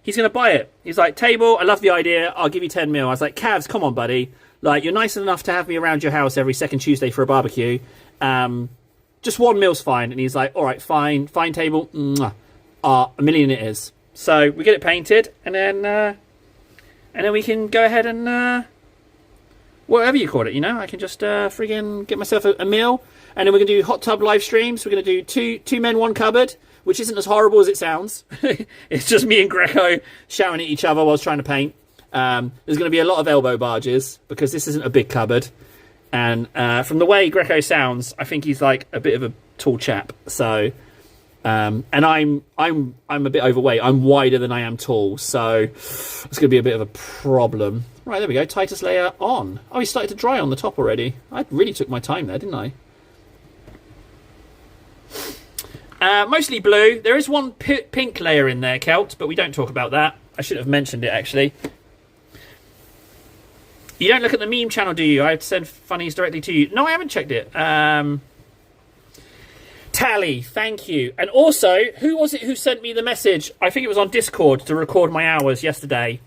he's going to buy it. He's like, "Table, I love the idea. I'll give you 10 mil. I was like, "Cavs, come on, buddy. Like, you're nice enough to have me around your house every second Tuesday for a barbecue. Just 1 mil's fine." And he's like, "All right, fine, Table. Mwah. $1 million it is." So we get it painted, and then we can go ahead and whatever you call it, I can just friggin' get myself a meal, and then we're gonna do hot tub live streams. We're gonna do two men, one cupboard, which isn't as horrible as it sounds. It's just me and Greco shouting at each other whilst trying to paint. There's going to be a lot of elbow barges because this isn't a big cupboard, and from the way Greco sounds, I think he's like a bit of a tall chap. So, and I'm a bit overweight. I'm wider than I am tall, so it's going to be a bit of a problem. Right, there we go. Titus layer on. Oh, he started to dry on the top already. I really took my time there, didn't I? Mostly blue. There is one pink layer in there, Kelt, but we don't talk about that. I should have mentioned it, actually. You don't look at the meme channel, do you? I have to send funnies directly to you. No, I haven't checked it. Tally, thank you. And also, who was it who sent me the message? I think it was on Discord to record my hours yesterday.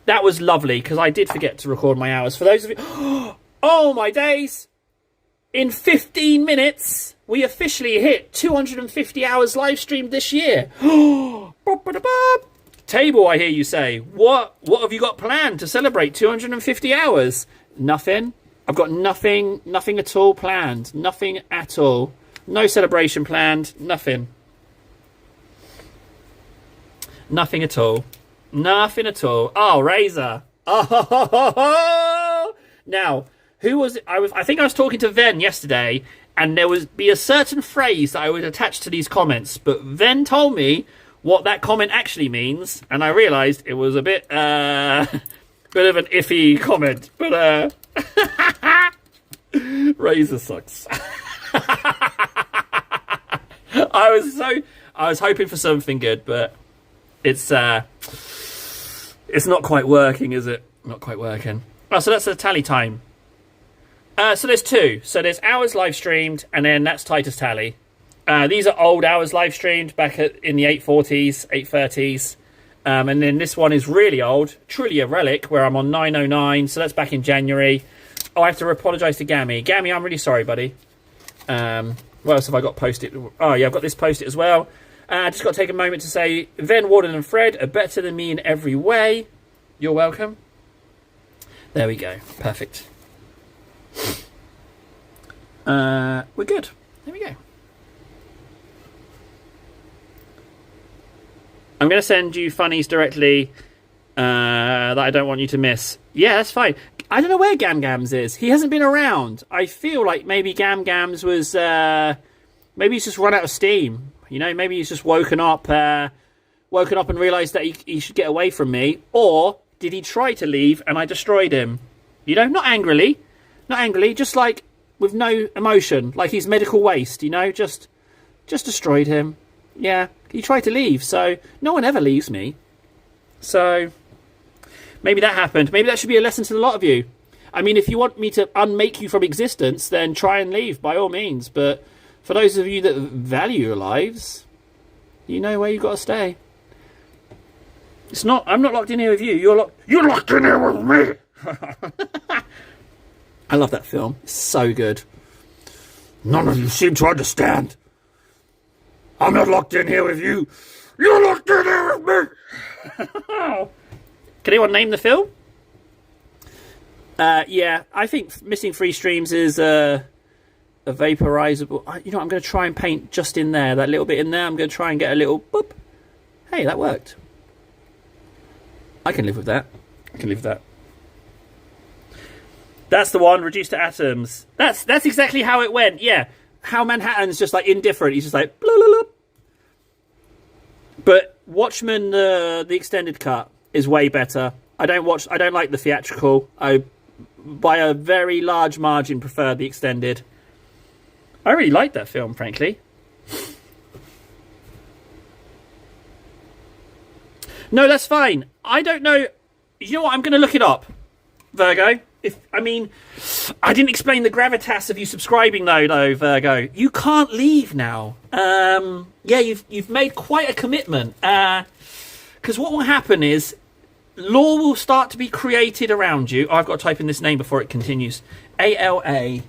That was lovely, because I did forget to record my hours. For those of you... Oh, my days! In 15 minutes, we officially hit 250 hours live streamed this year. Table, I hear you say. What have you got planned to celebrate 250 hours? Nothing. I've got nothing at all planned. Nothing at all. No celebration planned. Nothing. Nothing at all. Nothing at all. Oh, Razor. Oh, now, who was it? I think I was talking to Ven yesterday, and there would be a certain phrase that I would attach to these comments, but Ven told me what that comment actually means, and I realised it was a bit of an iffy comment, but Razor sucks. I was hoping for something good, but it's not quite working, is it? Not quite working. Oh, so that's the tally time. So there's two. So there's hours live streamed, and then that's Titus tally. These are old hours live streamed back in the 840s, 830s. And then this one is really old, truly a relic, where I'm on 909. So that's back in January. Oh, I have to apologise to Gammy. Gammy, I'm really sorry, buddy. What else have I got posted? Oh, yeah, I've got this posted as well. Just got to take a moment to say, Ven, Warden and Fred are better than me in every way. You're welcome. There we go. Perfect. We're good. There we go. I'm going to send you funnies directly that I don't want you to miss. Yeah, that's fine. I don't know where Gam Gams is. He hasn't been around. I feel like maybe Gam Gams was... maybe he's just run out of steam. You know, maybe he's just woken up and realised that he should get away from me. Or did he try to leave and I destroyed him? You know, not angrily, just like with no emotion, like he's medical waste, you know, just destroyed him. Yeah, he tried to leave, so no one ever leaves me. So maybe that happened. Maybe that should be a lesson to a lot of you. I mean, if you want me to unmake you from existence, then try and leave by all means. But for those of you that value your lives, you know where you've got to stay. I'm not locked in here with you. You're locked in here with me. I love that film. It's so good. None of you seem to understand. I'm not locked in here with you. You're locked in here with me. Can anyone name the film? Yeah, I think Missing Free Streams is a vaporizable. You know, I'm going to try and paint just in there, that little bit in there. I'm going to try and get a little boop. Hey, that worked. I can live with that. That's the one, reduced to atoms. That's exactly how it went. Yeah, how Manhattan's just like indifferent. He's just like blah, blah, blah. But Watchmen, the extended cut is way better. I don't like the theatrical. I, by a very large margin, prefer the extended. I really like that film, frankly. No, that's fine. I don't know. You know what? I'm going to look it up, Virgo. I didn't explain the gravitas of you subscribing though, Virgo. You can't leave now. Yeah, you've made quite a commitment. Because what will happen is law will start to be created around you. Oh, I've got to type in this name before it continues. Alar.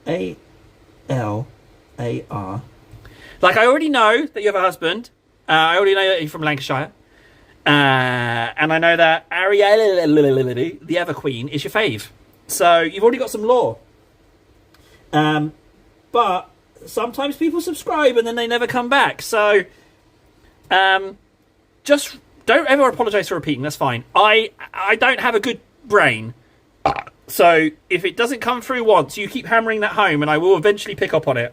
Alar. Like, I already know that you have a husband. I already know that you're from Lancashire. And I know that Ariel, the Ever Queen, is your fave. So you've already got some lore. But sometimes people subscribe and then they never come back. So just don't ever apologise for repeating. That's fine. I don't have a good brain. So if it doesn't come through once, you keep hammering that home and I will eventually pick up on it.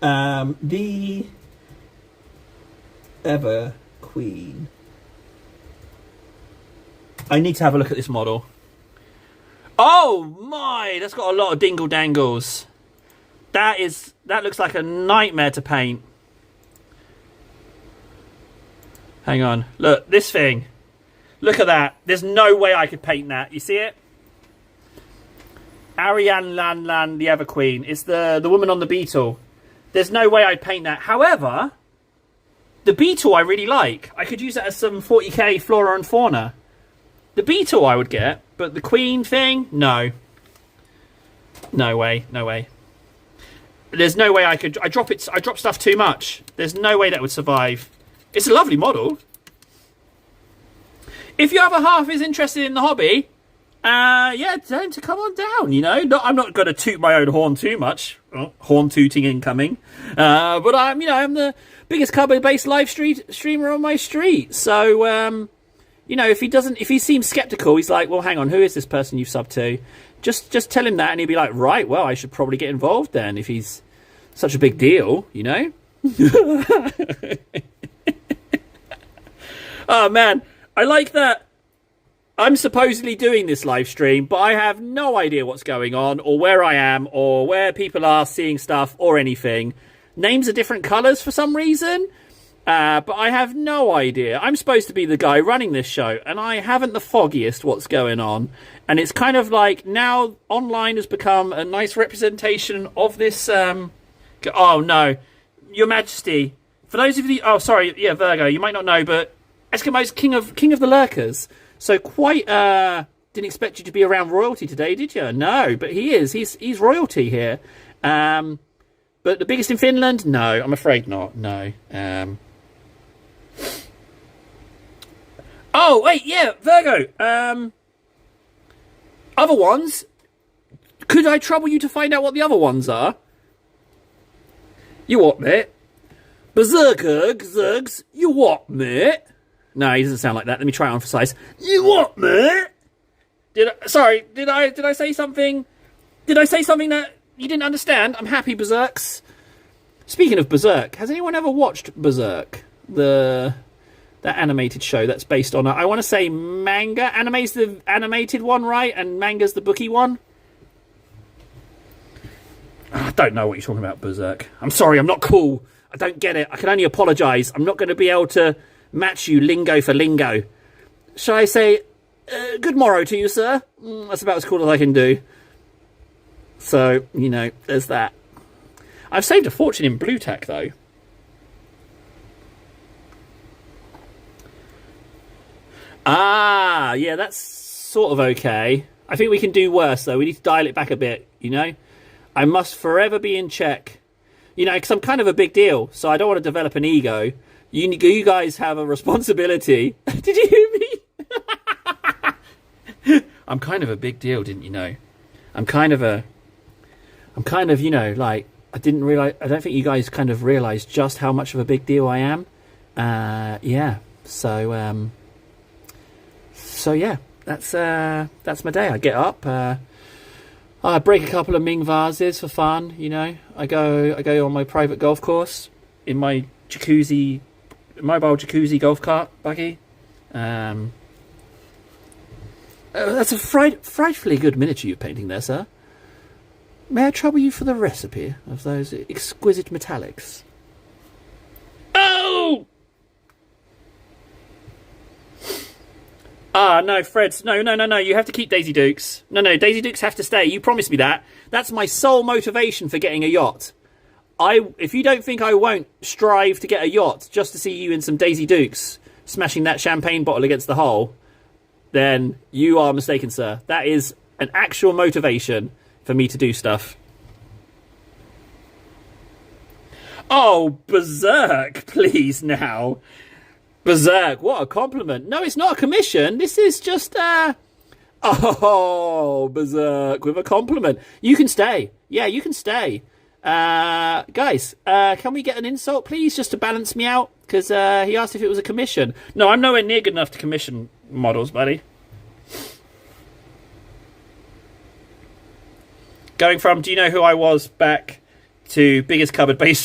The Ever Queen. I need to have a look at this model. Oh my, that's got a lot of dingle dangles. That looks like a nightmare to paint. Hang on, look, this thing. Look at that. There's no way I could paint that. You see it? Ariane Lan, the Ever Queen. It's the woman on the beetle. There's no way I'd paint that. However, the beetle I really like. I could use that as some 40k flora and fauna. The beetle I would get, but the queen thing, no. No way, no way. There's no way I could. I drop stuff too much. There's no way that would survive. It's a lovely model. If your other half is interested in the hobby, yeah, tell him to come on down, you know. I'm not going to toot my own horn too much. Oh, horn tooting incoming. But I'm the biggest cupboard-based live streamer on my street. So, if he seems skeptical, he's like, well, hang on, who is this person you've subbed to? Just tell him that, and he'll be like, right, well, I should probably get involved then if he's such a big deal, you know? Oh, man. I like that I'm supposedly doing this live stream, but I have no idea what's going on or where I am or where people are seeing stuff or anything. Names are different colours for some reason, but I have no idea. I'm supposed to be the guy running this show, and I haven't the foggiest what's going on. And it's kind of like now online has become a nice representation of this... oh, no. Your Majesty. For those of you... Oh, sorry. Yeah, Virgo. You might not know, but... Eskimo's king of the lurkers. So quite didn't expect you to be around royalty today, did you? No, but he is. He's royalty here. But the biggest in Finland? No, I'm afraid not. No. Oh wait, yeah, Virgo. Other ones. Could I trouble you to find out what the other ones are? You what, mate? Berserker, Zergs. You what, mate? No, he doesn't sound like that. Let me try and emphasize. You what, mate? Did I say something? Did I say something that you didn't understand? I'm happy, Berserks. Speaking of Berserk, has anyone ever watched Berserk? That animated show that's based on, I want to say manga. Anime's the animated one, right? And manga's the booky one? I don't know what you're talking about, Berserk. I'm sorry, I'm not cool. I don't get it. I can only apologise. I'm not going to be able to match you lingo for lingo. Shall I say, good morrow to you, sir? That's about as cool as I can do. So, there's that. I've saved a fortune in blue tack, though. Ah, yeah, that's sort of okay. I think we can do worse, though. We need to dial it back a bit, I must forever be in check. Because I'm kind of a big deal, so I don't want to develop an ego. You guys have a responsibility. Did you hear me? I'm kind of a big deal, didn't you know? I didn't realize. I don't think you guys kind of realized just how much of a big deal I am. Yeah. So yeah, that's my day. I get up. I break a couple of Ming vases for fun. I go on my private golf course in my mobile jacuzzi golf cart buggy. That's a frightfully good miniature you're painting there, sir. May I trouble you for the recipe of those exquisite metallics? Oh! Ah, no, Freds. No. You have to keep Daisy Dukes. No, Daisy Dukes have to stay. You promised me that. That's my sole motivation for getting a yacht. If you don't think I won't strive to get a yacht just to see you in some Daisy Dukes smashing that champagne bottle against the hull, then you are mistaken, sir. That is an actual motivation for me to do stuff. Oh, Berserk, please now. Berserk, what a compliment. No, it's not a commission. This is just, Oh, Berserk with a compliment. You can stay. Yeah, you can stay. Guys, can we get an insult, please, just to balance me out? Because he asked if it was a commission. No, I'm nowhere near good enough to commission models, buddy. Going from, do you know who I was, back to biggest cupboard-based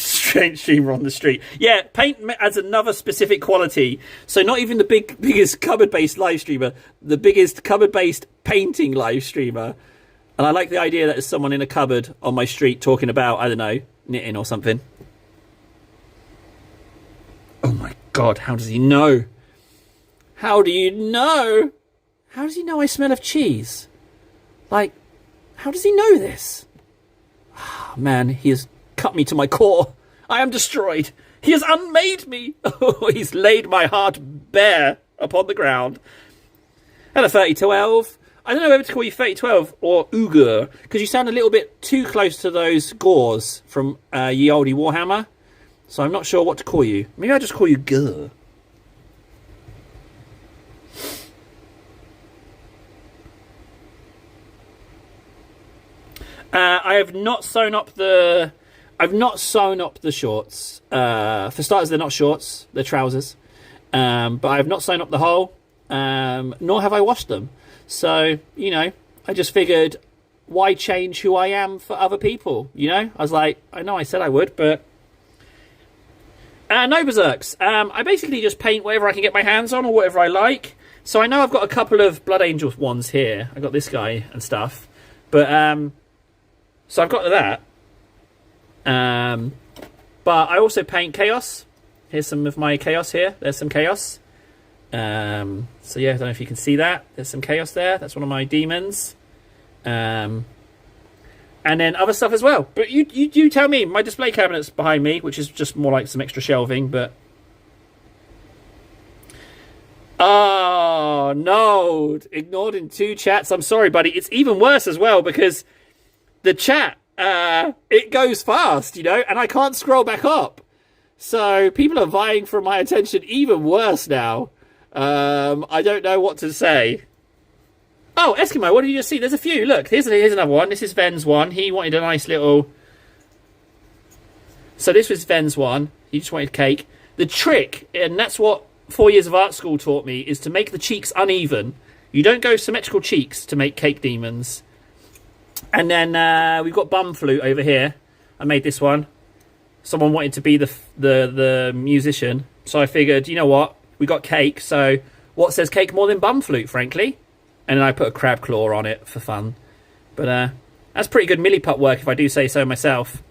streamer on the street. Yeah, paint adds another specific quality. So not even the biggest cupboard-based live streamer, the biggest cupboard-based painting live streamer. And I like the idea that there's someone in a cupboard on my street talking about, I don't know, knitting or something. Oh my God, how does he know? How do you know? How does he know I smell of cheese? Like, how does he know this? Oh, man, he has cut me to my core. I am destroyed. He has unmade me. Oh, he's laid my heart bare upon the ground. Hello, 3012. I don't know whether to call you 3012 or Ugur, because you sound a little bit too close to those Gores from Ye Olde Warhammer. So I'm not sure what to call you. Maybe I'll just call you Gurr. I have not sewn up the... I've not sewn up the shorts. For starters, they're not shorts. They're trousers. But I have not sewn up the hole. Nor have I washed them. So, you know, I just figured, why change who I am for other people? You know? I was like, I know I said I would, but... no berserks. I basically just paint whatever I can get my hands on or whatever I like. So I know I've got a couple of Blood Angel ones here. I got this guy and stuff. But, so I've got that. But I also paint Chaos. Here's some of my Chaos here. There's some Chaos. So yeah, I don't know if you can see that. There's some Chaos there. That's one of my demons. And then other stuff as well. But you tell me. My display cabinet's behind me, which is just more like some extra shelving, but... Oh, no. Ignored in 2 chats. I'm sorry, buddy. It's even worse as well, because the chat, it goes fast, you know, and I can't scroll back up. So people are vying for my attention even worse now. I don't know what to say. Oh, Eskimo, what did you just see? There's a few. Look, here's another one. This is Ven's one. He wanted a nice little... So this was Ven's one. He just wanted cake. The trick, and that's what 4 years of art school taught me, is to make the cheeks uneven. You don't go symmetrical cheeks to make cake demons. And then we've got Bum Flute over here. I made this one. Someone wanted to be the musician. So I figured, you know what? We got cake, so what says cake more than Bum Flute, frankly? And then I put a crab claw on it for fun. But that's pretty good milliput work, if I do say so myself.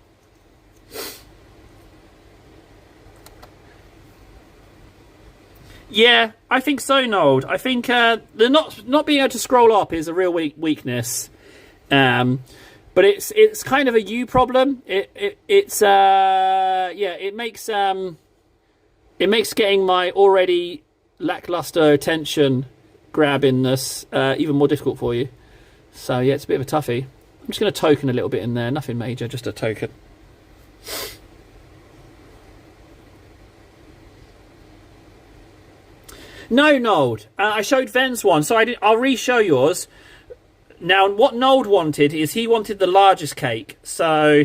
Yeah, I think so, Nold. I think the not being able to scroll up is a real weakness. But it's kind of a you problem. It makes getting my already lackluster attention grabbingness even more difficult for you. So yeah, it's a bit of a toughie. I'm just going to token a little bit in there. Nothing major, just a token. No, Nold. I showed Ven's one, so I'll re-show yours. Now, what Nold wanted is he wanted the largest cake. So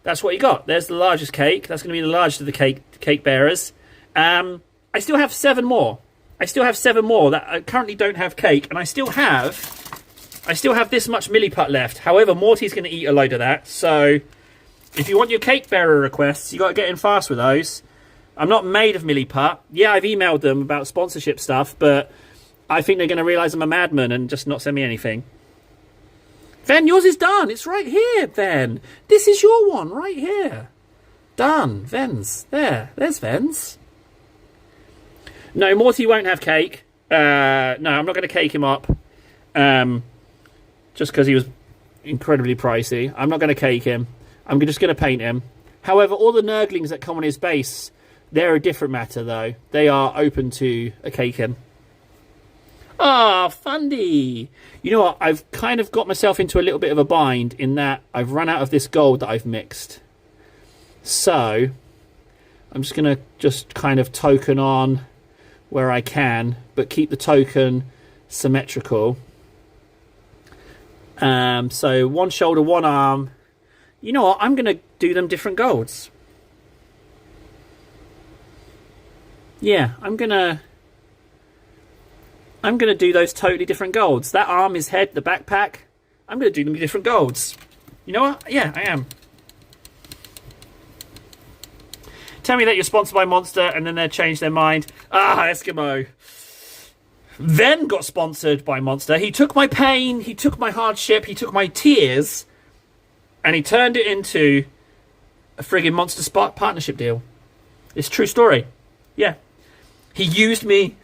that's what he got. There's the largest cake. That's going to be the largest of the cake bearers. I still have 7 more. I still have 7 more that currently don't have cake, and I still have this much milliput left. However, Morty's going to eat a load of that. So if you want your cake bearer requests, you got to get in fast with those. I'm not made of milliput. Yeah, I've emailed them about sponsorship stuff, but I think they're going to realise I'm a madman and just not send me anything. Ven, yours is done. It's right here, Ven. This is your one right here. Done. Ven's. There's Ven's. No, Morty won't have cake. No, I'm not going to cake him up. Just because he was incredibly pricey. I'm not going to cake him. I'm just going to paint him. However, all the nurglings that come on his base, they're a different matter, though. They are open to a caking. Ah, Fundy! You know what? I've kind of got myself into a little bit of a bind in that I've run out of this gold that I've mixed. So, I'm just going to kind of token on where I can, but keep the token symmetrical. So, one shoulder, one arm. You know what? I'm going to do them different golds. Yeah, I'm gonna do those totally different golds. That arm, his head, the backpack. I'm gonna do them different golds. You know what? Yeah, I am. Tell me that you're sponsored by Monster and then they change their mind. Ah, Eskimo. Then got sponsored by Monster. He took my pain, he took my hardship, he took my tears, and he turned it into a friggin' Monster Spot partnership deal. It's a true story. Yeah. He used me.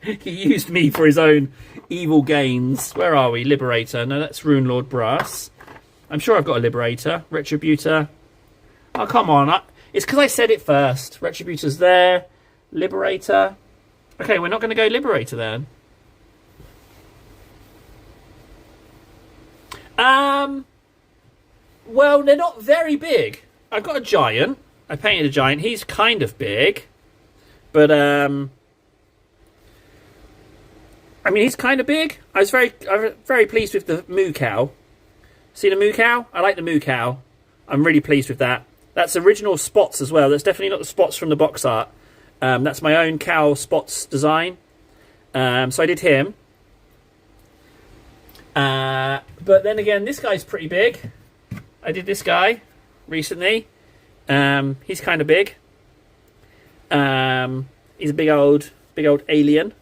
He used me for his own evil gains. Where are we? Liberator. No, that's Rune Lord Brass. I'm sure I've got a Liberator. Retributor. Oh, come on. It's because I said it first. Retributor's there. Liberator. Okay, we're not going to go Liberator then. Well, they're not very big. I've got a Giant. I painted a giant. He's kind of big, but I mean, he's kind of big. I was very pleased with the moo cow. See the moo cow? I like the moo cow. I'm really pleased with that. That's original spots as well. That's definitely not the spots from the box art. That's my own cow spots design. So I did him. But then again, this guy's pretty big. I did this guy recently. He's kind of big. He's a big old alien.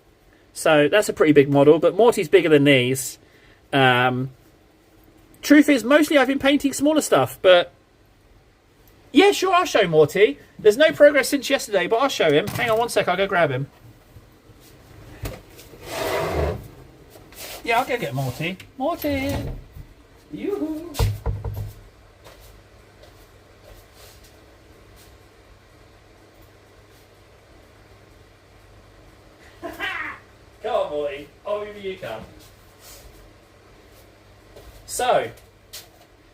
So that's a pretty big model. But Morty's bigger than these. Truth is, mostly I've been painting smaller stuff. But yeah, sure, I'll show Morty. There's no progress since yesterday, but I'll show him. Hang on one sec, I'll go grab him. Yeah, I'll go get Morty. Morty! Yoo-hoo! Come on, Morty. Over you come. So,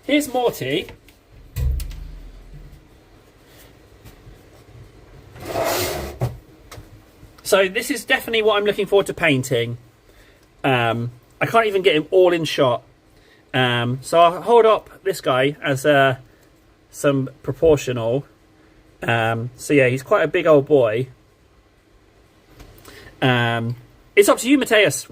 here's Morty. So this is definitely what I'm looking forward to painting. I can't even get him all in shot. So I'll hold up this guy as some proportional. So yeah, he's quite a big old boy. It's up to you, Mateus.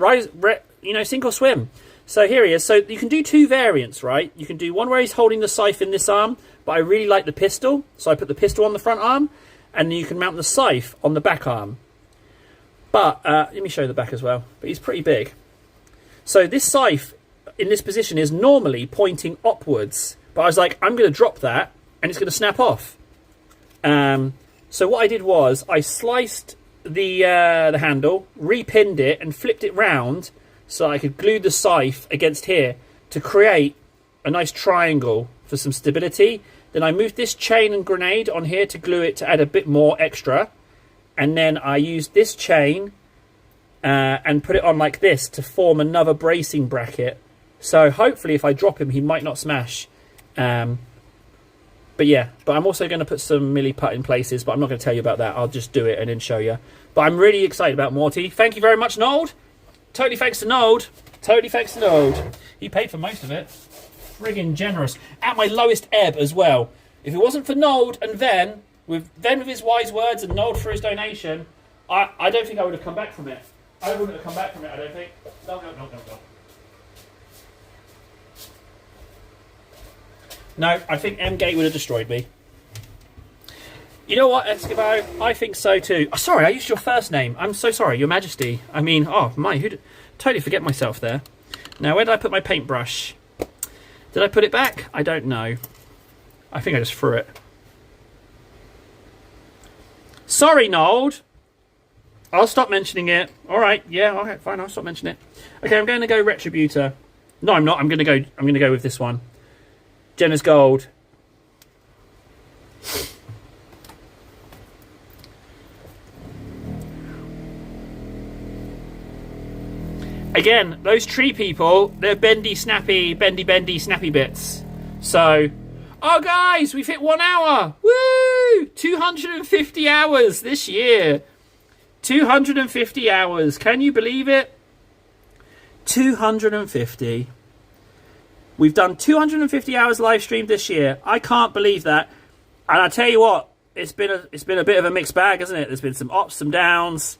Sink or swim. So here he is. So you can do two variants, right? You can do one where he's holding the scythe in this arm, but I really like the pistol. So I put the pistol on the front arm, and you can mount the scythe on the back arm. But let me show you the back as well. But he's pretty big. So this scythe in this position is normally pointing upwards. But I was like, I'm going to drop that and it's going to snap off. So what I did was I sliced the handle, repinned it and flipped it round so I could glue the scythe against here to create a nice triangle for some stability. Then I moved this chain and grenade on here to glue it to add a bit more extra. And then I used this chain and put it on like this to form another bracing bracket. So hopefully if I drop him, he might not smash. But yeah, but I'm also going to put some milliput in places, but I'm not going to tell you about that. I'll just do it and then show you. But I'm really excited about Morty. Thank you very much, Nold. Totally thanks to Nold. Totally thanks to Nold. He paid for most of it. Friggin' generous. At my lowest ebb as well. If it wasn't for Nold and Ven with his wise words and Nold for his donation, I don't think I would have come back from it. I wouldn't have come back from it, I don't think. No. No, I think M-Gate would have destroyed me. You know what, Escobar? I think so too. Oh, sorry, I used your first name. I'm so sorry, Your Majesty. I mean, oh my, totally forget myself there. Now, where did I put my paintbrush? Did I put it back? I don't know. I think I just threw it. Sorry, Nold. I'll stop mentioning it. All right, yeah, all right, fine. I'll stop mentioning it. Okay, I'm going to go Retributor. No, I'm not. I'm going to go with this one. Jenna's Gold. Again, those tree people, they're bendy, snappy bits. So, oh guys, we've hit 1 hour. Woo! 250 hours this year. 250 hours. Can you believe it? 250. We've done 250 hours live stream this year. I can't believe that. And I tell you what, it's been a bit of a mixed bag, hasn't it? There's been some ups, some downs,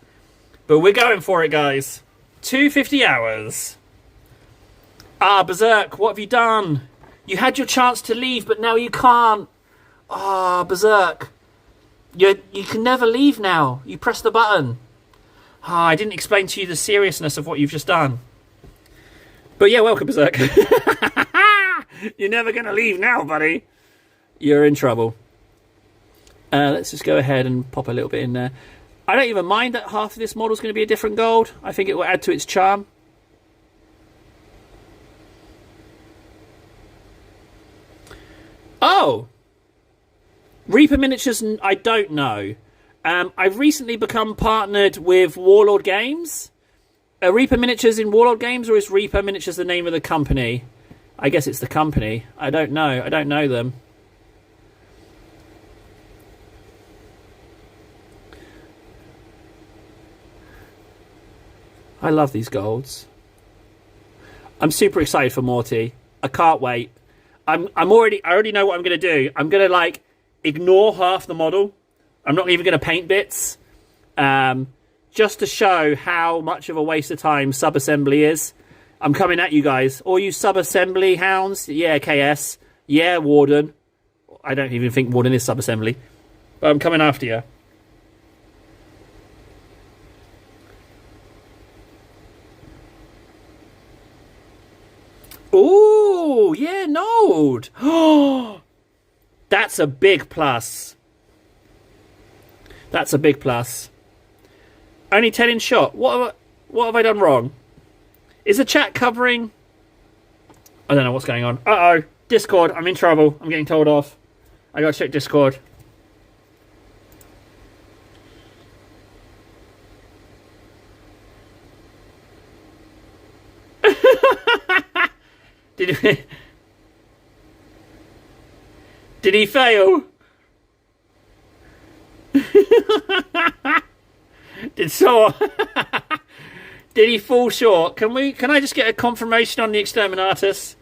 but we're going for it, guys. 250 hours. Ah, Berserk, what have you done? You had your chance to leave, but now you can't. Ah, Berserk. You can never leave now. You press the button. Ah, I didn't explain to you the seriousness of what you've just done. But yeah, welcome, Berserk. You're never going to leave now, buddy. You're in trouble. Let's just go ahead and pop a little bit in there. I don't even mind that half of this model is going to be a different gold. I think it will add to its charm. Oh! Reaper Miniatures, I don't know. I've recently become partnered with Warlord Games. Are Reaper Miniatures in Warlord Games, or is Reaper Miniatures the name of the company? I guess it's the company. I don't know. I don't know them. I love these golds. I'm super excited for Morty. I can't wait. I already know what I'm going to do. I'm going to like ignore half the model. I'm not even going to paint bits. Just to show how much of a waste of time sub-assembly is. I'm coming at you guys. All you sub-assembly hounds. Yeah, KS. Yeah, Warden. I don't even think Warden is sub-assembly. But I'm coming after you. Ooh, yeah, Nold. Oh, that's a big plus. That's a big plus. Only 10 in shot. What have I done wrong? Is the chat covering? I don't know what's going on. Uh-oh. Discord. I'm in trouble. I'm getting told off. I gotta check Discord. Did he fail? Did he fall short? Can I just get a confirmation on the Exterminatus?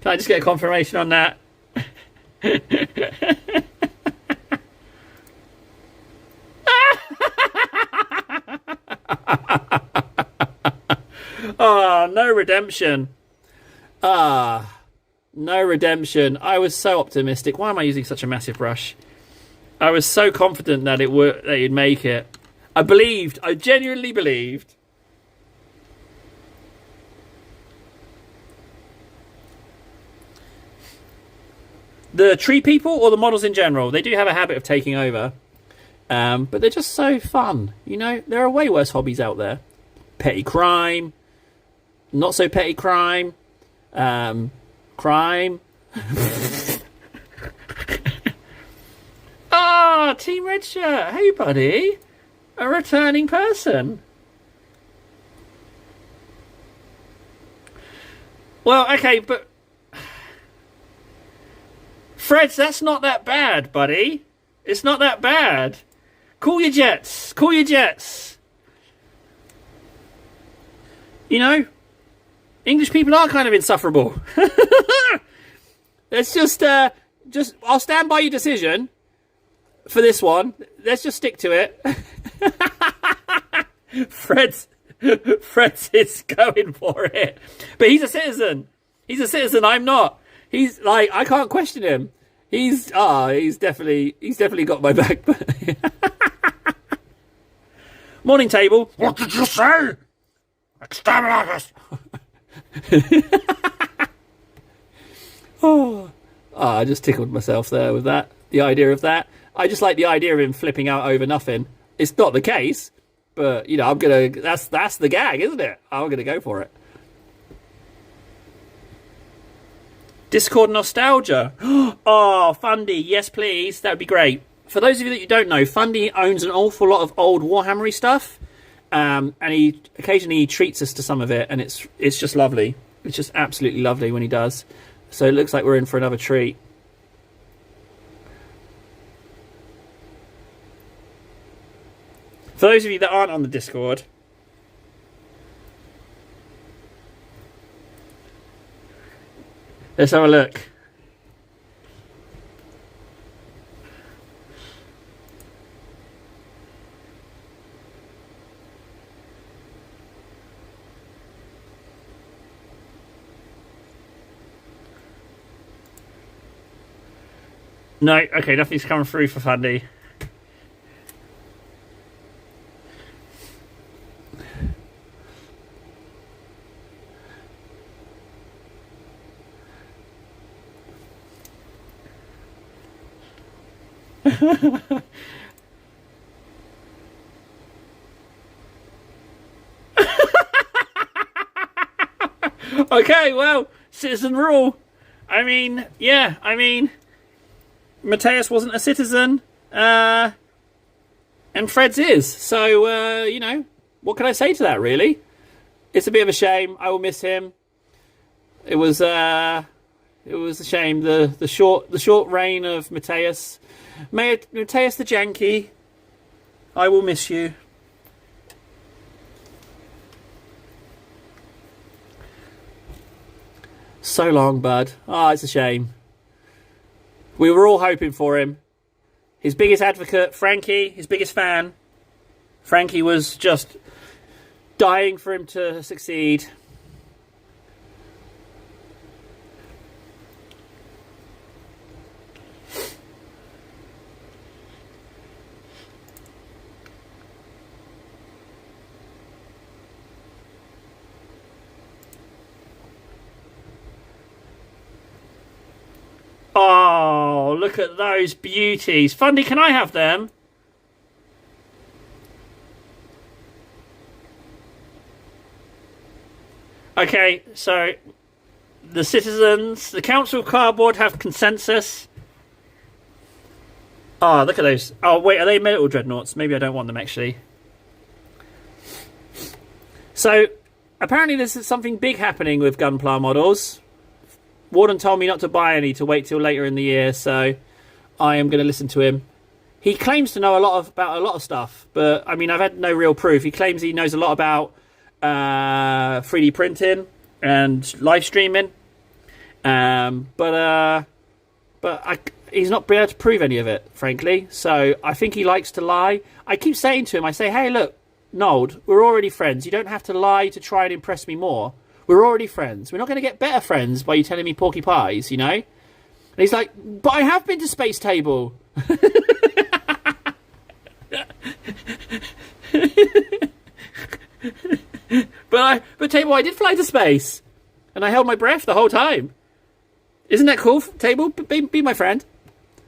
Can I just get a confirmation on that? Oh, no redemption. No redemption. I was so optimistic. Why am I using such a massive brush? I was so confident that that you'd make it. I genuinely believed. The tree people or the models in general, they do have a habit of taking over. But they're just so fun. You know, there are way worse hobbies out there. Petty crime. Not so petty crime. Crime. Ah, Team Red Shirt. Hey, buddy. A returning person. Well, okay, but... Freds, that's not that bad, buddy. It's not that bad. Cool your jets. Cool your jets. You know, English people are kind of insufferable. Let's just, I'll stand by your decision for this one. Let's just stick to it. Fred's is going for it. But he's a citizen. He's a citizen, I'm not. He's like, I can't question him. He's definitely got my back. Morning table. What did you say? Exterminatus. I just tickled myself there with that. The idea of that. I just like the idea of him flipping out over nothing. It's not the case, but you know, that's the gag, isn't it? I'm gonna go for it. Discord nostalgia. Oh, Fundy, yes please. That would be great. For those of you that you don't know, Fundy owns an awful lot of old Warhammery stuff. And he occasionally treats us to some of it, and it's just lovely. It's just absolutely lovely when he does. So it looks like we're in for another treat. For those of you that aren't on the Discord, let's have a look. No, okay, nothing's coming through for Fundy. Okay, well, citizen rule. I mean, yeah, Mateus wasn't a citizen, and Fred's is. So, you know, what can I say to that, really? It's a bit of a shame. I will miss him. It was a shame. The short reign of Mateus. Mateus the Janky, I will miss you. So long, bud. Oh, it's a shame. We were all hoping for him. His biggest advocate, Frankie, his biggest fan. Frankie was just dying for him to succeed. Oh, look at those beauties. Fundy, can I have them? Okay, so the citizens, the Council of Cardboard have consensus. Oh, look at those. Oh, wait, are they metal dreadnoughts? Maybe I don't want them, actually. So, apparently there's something big happening with Gunpla models. Warden told me not to buy any, to wait till later in the year, so I am going to listen to him. He claims to know about a lot of stuff, but I mean, I've had no real proof. He claims he knows a lot about 3D printing and live streaming, but he's not been able to prove any of it, frankly. So I think he likes to lie. I keep saying to him, I say, hey, look, Nold, we're already friends. You don't have to lie to try and impress me more. We're already friends. We're not going to get better friends by you telling me porky pies, you know? And he's like, but I have been to Space Table. But Table, I did fly to space. And I held my breath the whole time. Isn't that cool, Table? Be my friend.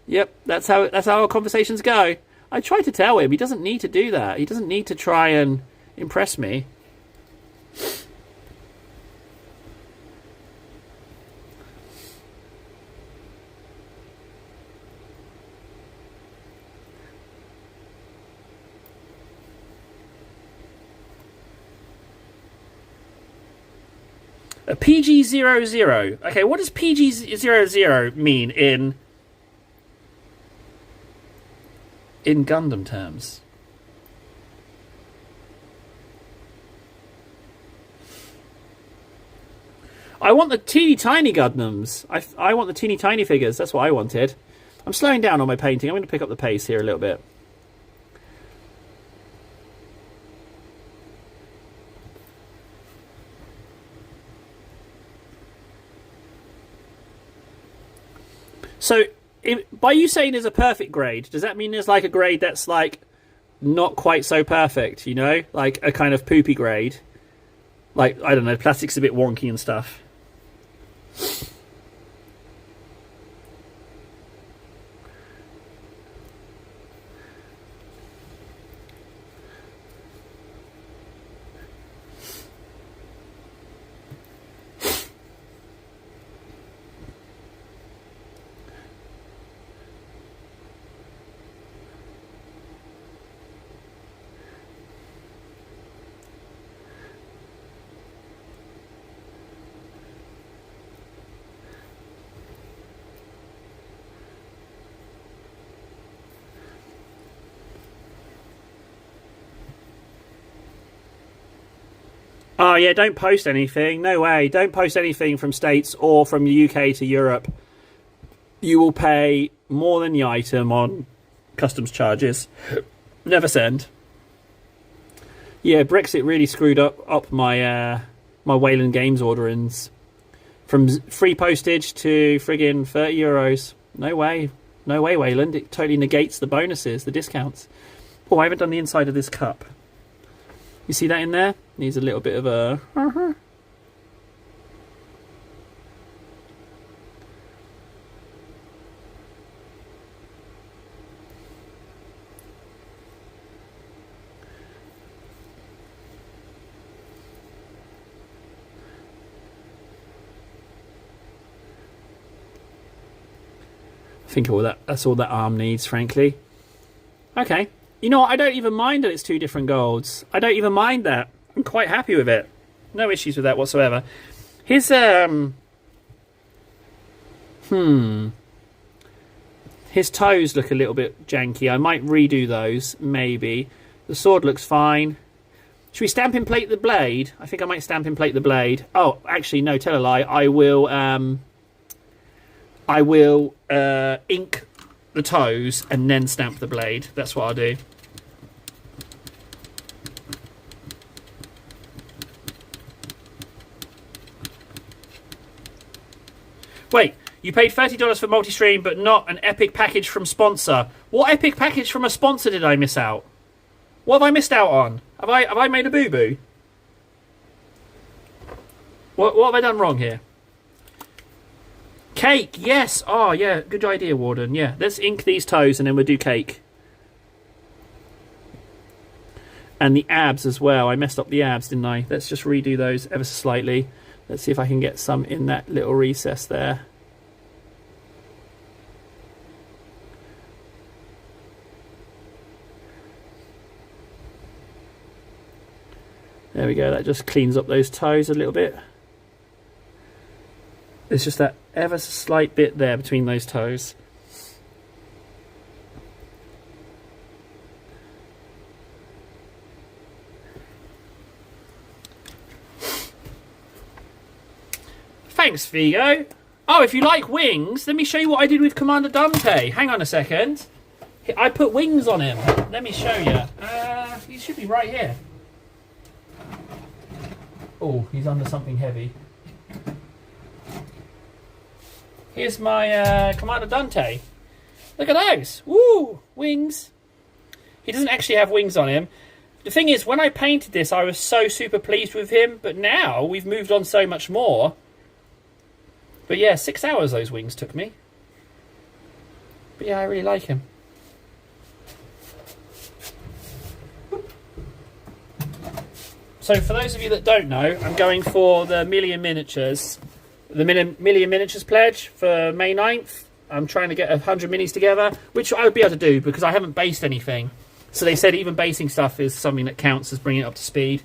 Yep, that's how our conversations go. I try to tell him he doesn't need to do that. He doesn't need to try and impress me. A PG-00. Okay, what does PG-00 mean in Gundam terms? I want the teeny tiny Gundams. I want the teeny tiny figures. That's what I wanted. I'm slowing down on my painting. I'm going to pick up the pace here a little bit. So, by you saying there's a perfect grade, does that mean there's like a grade that's like not quite so perfect, you know? Like a kind of poopy grade? Like, I don't know, plastic's a bit wonky and stuff. Oh, yeah, don't post anything. No way. Don't post anything from States or from the UK to Europe. You will pay more than the item on customs charges. Never send. Yeah, Brexit really screwed up my my Wayland Games orderings. From free postage to friggin' €30. No way. No way, Wayland. It totally negates the bonuses, the discounts. Oh, I haven't done the inside of this cup. You see that in there? Needs a little bit of a... I think that's all that arm needs, frankly. Okay. You know what? I don't even mind that it's two different golds. I don't even mind that. I'm quite happy with it. No issues with that whatsoever. His, his toes look a little bit janky. I might redo those, maybe. The sword looks fine. Should we Stampin' Plate the blade? I think I might Stampin' Plate the blade. Oh, actually, no, tell a lie. I will ink the toes and then stamp the blade. That's what I'll do. Wait, you paid $30 for multi-stream, but not an epic package from sponsor. What epic package from a sponsor did I miss out? What have I missed out on? Have I made a boo-boo? What have I done wrong here? Cake, yes. Oh, yeah, good idea, Warden. Yeah, let's ink these toes and then we'll do cake. And the abs as well. I messed up the abs, didn't I? Let's just redo those ever so slightly. Let's see if I can get some in that little recess there. There we go, that just cleans up those toes a little bit. There's just that ever so slight bit there between those toes. Thanks, Vigo. Oh, if you like wings, let me show you what I did with Commander Dante. Hang on a second. I put wings on him. Let me show you. He should be right here. Oh, he's under something heavy. Here's my Commander Dante. Look at those. Woo! Wings. He doesn't actually have wings on him. The thing is, when I painted this, I was so super pleased with him. But now, we've moved on so much more. But yeah, 6 hours those wings took me. But yeah, I really like him. So for those of you that don't know, I'm going for the Million Miniatures. The Million Miniatures pledge for May 9th. I'm trying to get 100 minis together, which I would be able to do because I haven't based anything. So they said even basing stuff is something that counts as bringing it up to speed.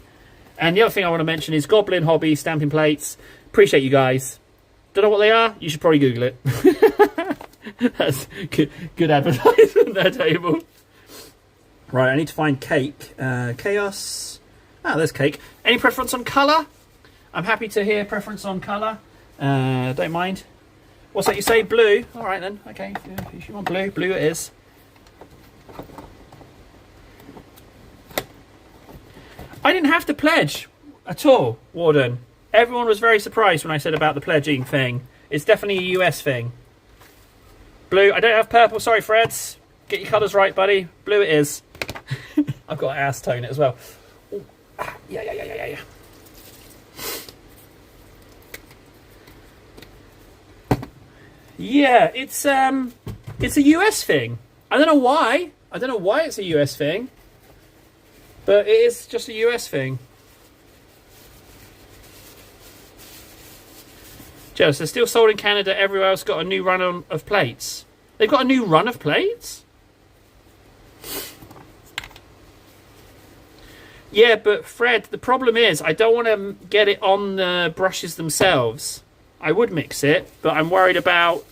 And the other thing I want to mention is Goblin Hobby Stamping Plates. Appreciate you guys. Don't know what they are? You should probably Google it. That's good advertisement there, table. Right, I need to find cake. Chaos. Ah, there's cake. Any preference on colour? I'm happy to hear preference on colour. Don't mind. What's that you say? Blue? Alright then. Okay, if you want blue, blue it is. I didn't have to pledge at all, Warden. Everyone was very surprised when I said about the pledging thing. It's definitely a US thing. Blue. I don't have purple. Sorry, Freds. Get your colours right, buddy. Blue it is. I've got to ass tone it as well. Ooh. Ah, yeah. Yeah, it's a US thing. I don't know why. I don't know why it's a US thing. But it is just a US thing. Jealous, they're still sold in Canada. Everywhere else got a new run of plates. They've got a new run of plates? Yeah, but Fred, the problem is I don't want to get it on the brushes themselves. I would mix it, but I'm worried about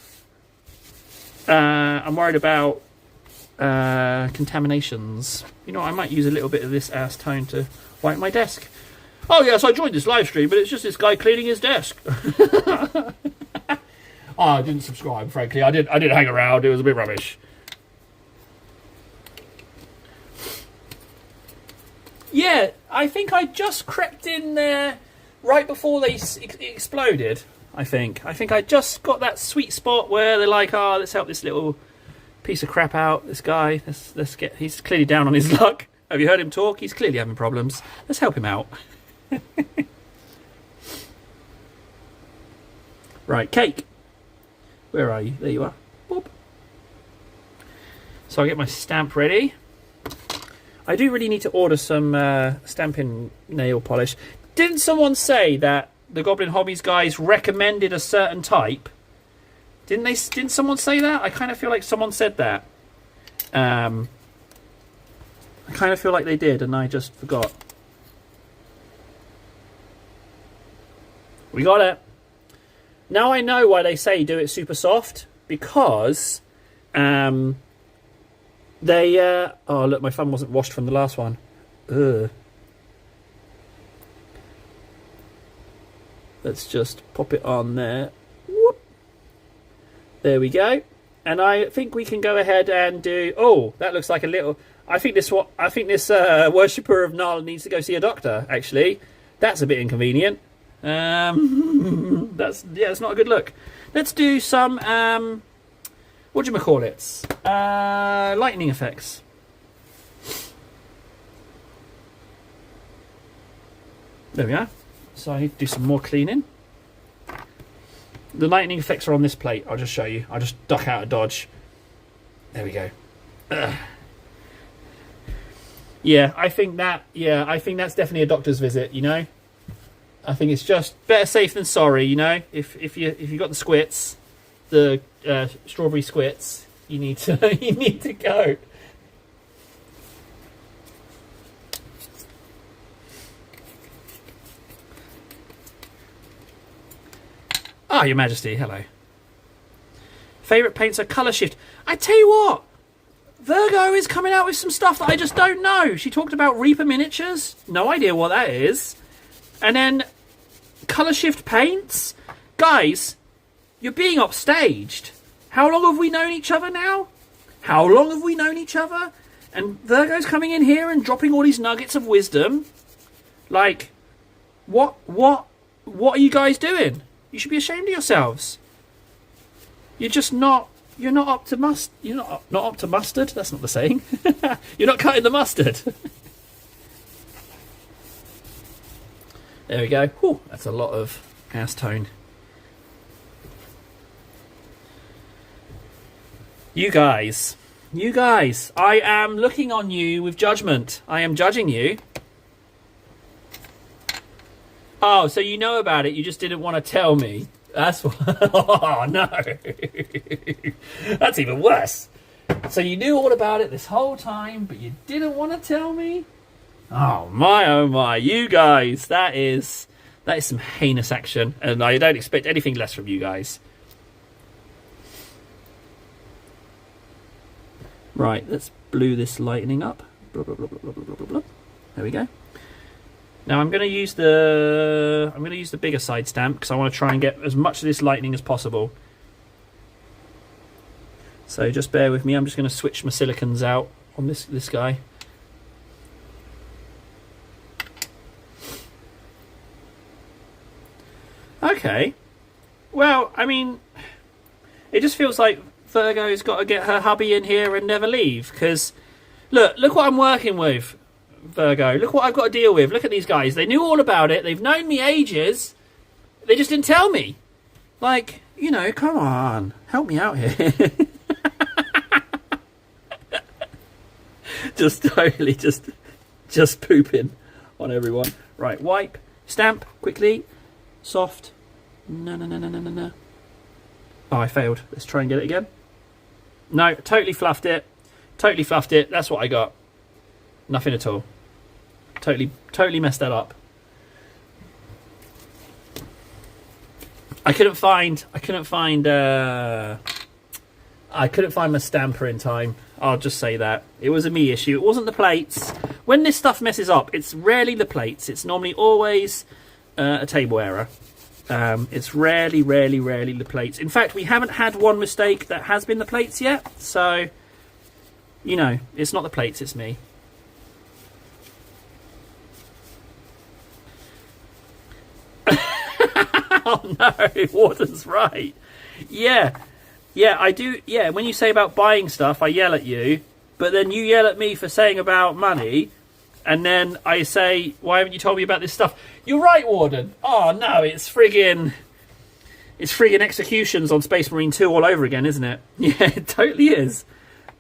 contaminations. You know, I might use a little bit of this ass tone to wipe my desk. Oh yes, I joined this live stream, but it's just this guy cleaning his desk. Oh, I didn't subscribe, frankly. I did hang around. It was a bit rubbish. Yeah, I think I just crept in there right before they exploded. I think I just got that sweet spot where they're like, "Oh, let's help this little piece of crap out. This guy, let's get. He's clearly down on his luck. Have you heard him talk? He's clearly having problems. Let's help him out." Right, cake. Where are you? There you are. Boop. So I get my stamp ready. I do really need to order some stamping nail polish. Didn't someone say that the Goblin Hobbies guys recommended a certain type? Didn't someone say that? I kind of feel like someone said that. I kind of feel like they did, and I just forgot. We got it. Now I know why they say do it super soft, because oh look, my thumb wasn't washed from the last one. Ugh. Let's just pop it on there. Whoop. There we go. And I think we can go ahead and do... Oh, that looks like a little... I think this worshipper of Nala needs to go see a doctor, actually. That's a bit inconvenient. It's not a good look. Let's do some... whatchamacallits? Lightning effects. There we go. So I need to do some more cleaning. The lightning effects are on this plate. I'll just show you. I'll just duck out of dodge. There we go. Ugh. Yeah, I think that's definitely a doctor's visit, you know? I think it's just better safe than sorry, you know? If you got the squits, the strawberry squits, you need to go. Ah, Your Majesty, hello. Favourite paints are colour shift. I tell you what, Virgo is coming out with some stuff that I just don't know. She talked about Reaper miniatures. No idea what that is. And then colour shift paints. Guys, you're being upstaged. How long have we known each other now? How long have we known each other? And Virgo's coming in here and dropping all these nuggets of wisdom. Like, what are you guys doing? You should be ashamed of yourselves. You're not up to mustard. You're not up to mustard. That's not the saying. You're not cutting the mustard. There we go. Whew, that's a lot of ass tone. You guys, I am looking on you with judgment. I am judging you. Oh, so you know about it, you just didn't want to tell me. That's what... Oh, no. That's even worse. So you knew all about it this whole time, but you didn't want to tell me? Oh my, you guys. That is some heinous action, and I don't expect anything less from you guys. Right, let's blue this lightning up. Blah, blah, blah, blah, blah, blah, blah, blah. There we go. Now I'm going to use the bigger side stamp because I want to try and get as much of this lightning as possible. So just bear with me. I'm just going to switch my silicons out on this guy. Okay. Well, I mean, it just feels like Virgo's got to get her hubby in here and never leave. Because look what I'm working with. Virgo, look what I've got to deal with. Look at these guys. They knew all about it. They've known me ages. They just didn't tell me. Like, you know, come on. Help me out here. Just totally just pooping on everyone. Right, wipe. Stamp, quickly. Soft. No. Oh, I failed. Let's try and get it again. No, totally fluffed it. That's what I got. Nothing at all. Totally messed that up. I couldn't find my stamper in time. I'll just say that. It was a me issue. It wasn't the plates. When this stuff messes up, it's rarely the plates. It's normally always a table error. It's rarely the plates. In fact, we haven't had one mistake that has been the plates yet. So, you know, it's not the plates, it's me. Oh no, Warden's right. Yeah, I do. Yeah, when you say about buying stuff, I yell at you, but then you yell at me for saying about money, and then I say, why haven't you told me about this stuff? You're right, Warden. Oh no, it's friggin' executions on Space Marine 2 all over again, isn't it? Yeah, it totally is.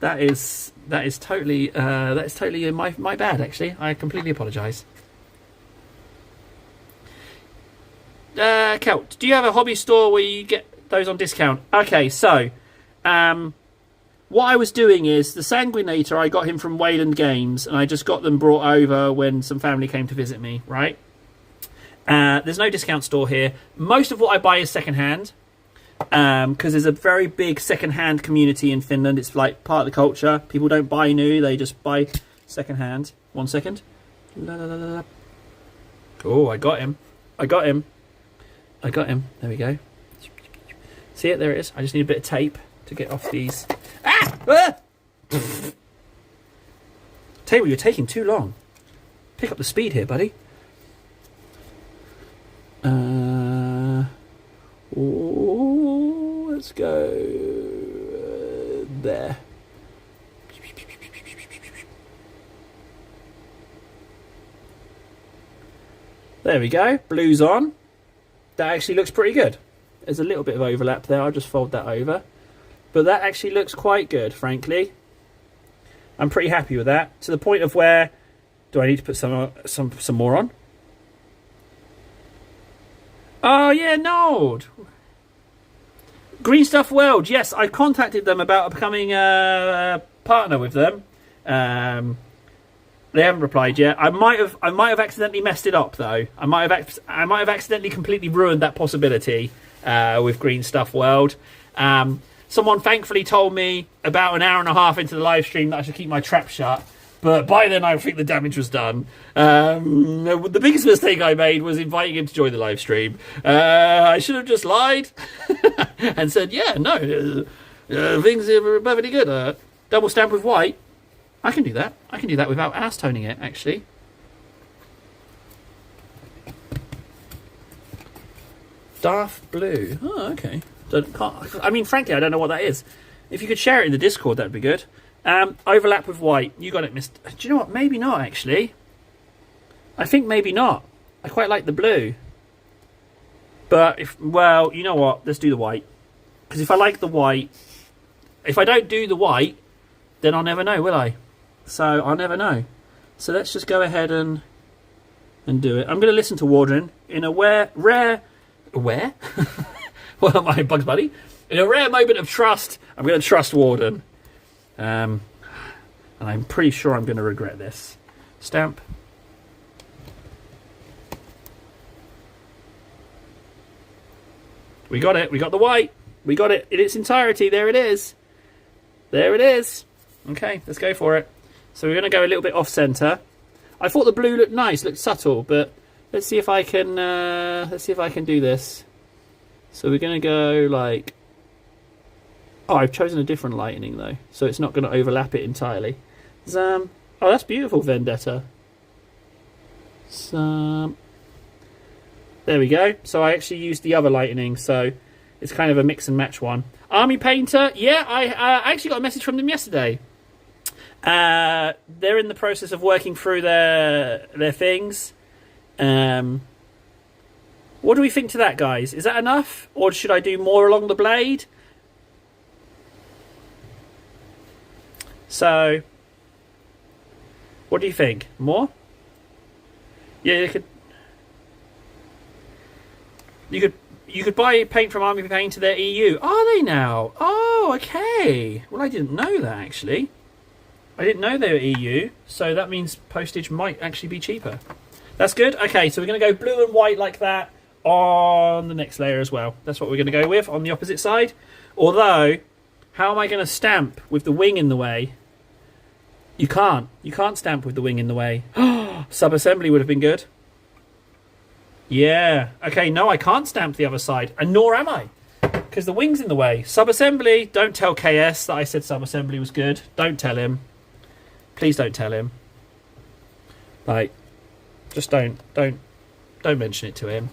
That is totally my bad, actually. I completely apologise. Kelt, do you have a hobby store where you get those on discount? Okay, so what I was doing is the Sanguinator, I got him from Wayland Games, and I just got them brought over when some family came to visit me, right? There's no discount store here. Most of what I buy is secondhand, because there's a very big secondhand community in Finland. It's like part of the culture. People don't buy new, they just buy secondhand. 1 second. Oh, I got him. I got him. There we go. See it? There it is. I just need a bit of tape to get off these. Ah! Tell you what, you're taking too long. Pick up the speed here, buddy. Let's go there. There we go. Blue's on. That actually looks pretty good. There's a little bit of overlap there. I'll just fold that over. But that actually looks quite good, frankly. I'm pretty happy with that. To the point of where... Do I need to put some more on? Oh, yeah, Nold. Green Stuff World. Yes, I contacted them about becoming a partner with them. They haven't replied yet. I might have accidentally messed it up though. I might have accidentally completely ruined that possibility with Green Stuff World. Someone thankfully told me about an hour and a half into the live stream that I should keep my trap shut. But by then I think the damage was done. The biggest mistake I made was inviting him to join the live stream. I should have just lied and said, yeah, no, things are perfectly good. Double stamp with white. I can do that. I can do that without ass toning it, actually. Darth Blue. Oh, okay. I mean, frankly, I don't know what that is. If you could share it in the Discord, that'd be good. Overlap with white. You got it, Mr. Do you know what? Maybe not, actually. I think maybe not. I quite like the blue. But, well, you know what? Let's do the white. Because if I like the white... If I don't do the white, then I'll never know, will I? So, I'll never know. So, let's just go ahead and do it. I'm going to listen to Wardren in a rare... Where? Well, my Bugs Buddy. In a rare moment of trust, I'm going to trust Warden. And I'm pretty sure I'm going to regret this. Stamp. We got it. We got the white. We got it in its entirety. There it is. There it is. Okay, let's go for it. So we're going to go a little bit off center. I thought the blue looked nice, looked subtle, but let's see if I can. Let's see if I can do this. So we're going to go like. Oh, I've chosen a different lightning though, so it's not going to overlap it entirely. Oh, that's beautiful, Vendetta. There we go. So I actually used the other lightning, so it's kind of a mix and match one. Army Painter, yeah, I actually got a message from them yesterday. They're in the process of working through their things. What do we think to that, guys? Is that enough, or should I do more along the blade? So, what do you think? More? Yeah, you could buy paint from Army Paint to their EU. Are they now? Oh, okay. Well, I didn't know that, actually. I didn't know they were EU, so that means postage might actually be cheaper. That's good. Okay, so we're going to go blue and white like that on the next layer as well. That's what we're going to go with on the opposite side. Although, how am I going to stamp with the wing in the way? You can't. You can't stamp with the wing in the way. Sub-assembly would have been good. Yeah. Okay, no, I can't stamp the other side. And nor am I. Because the wing's in the way. Sub-assembly. Don't tell KS that I said sub-assembly was good. Don't tell him. Please don't tell him. Like, just don't mention it to him.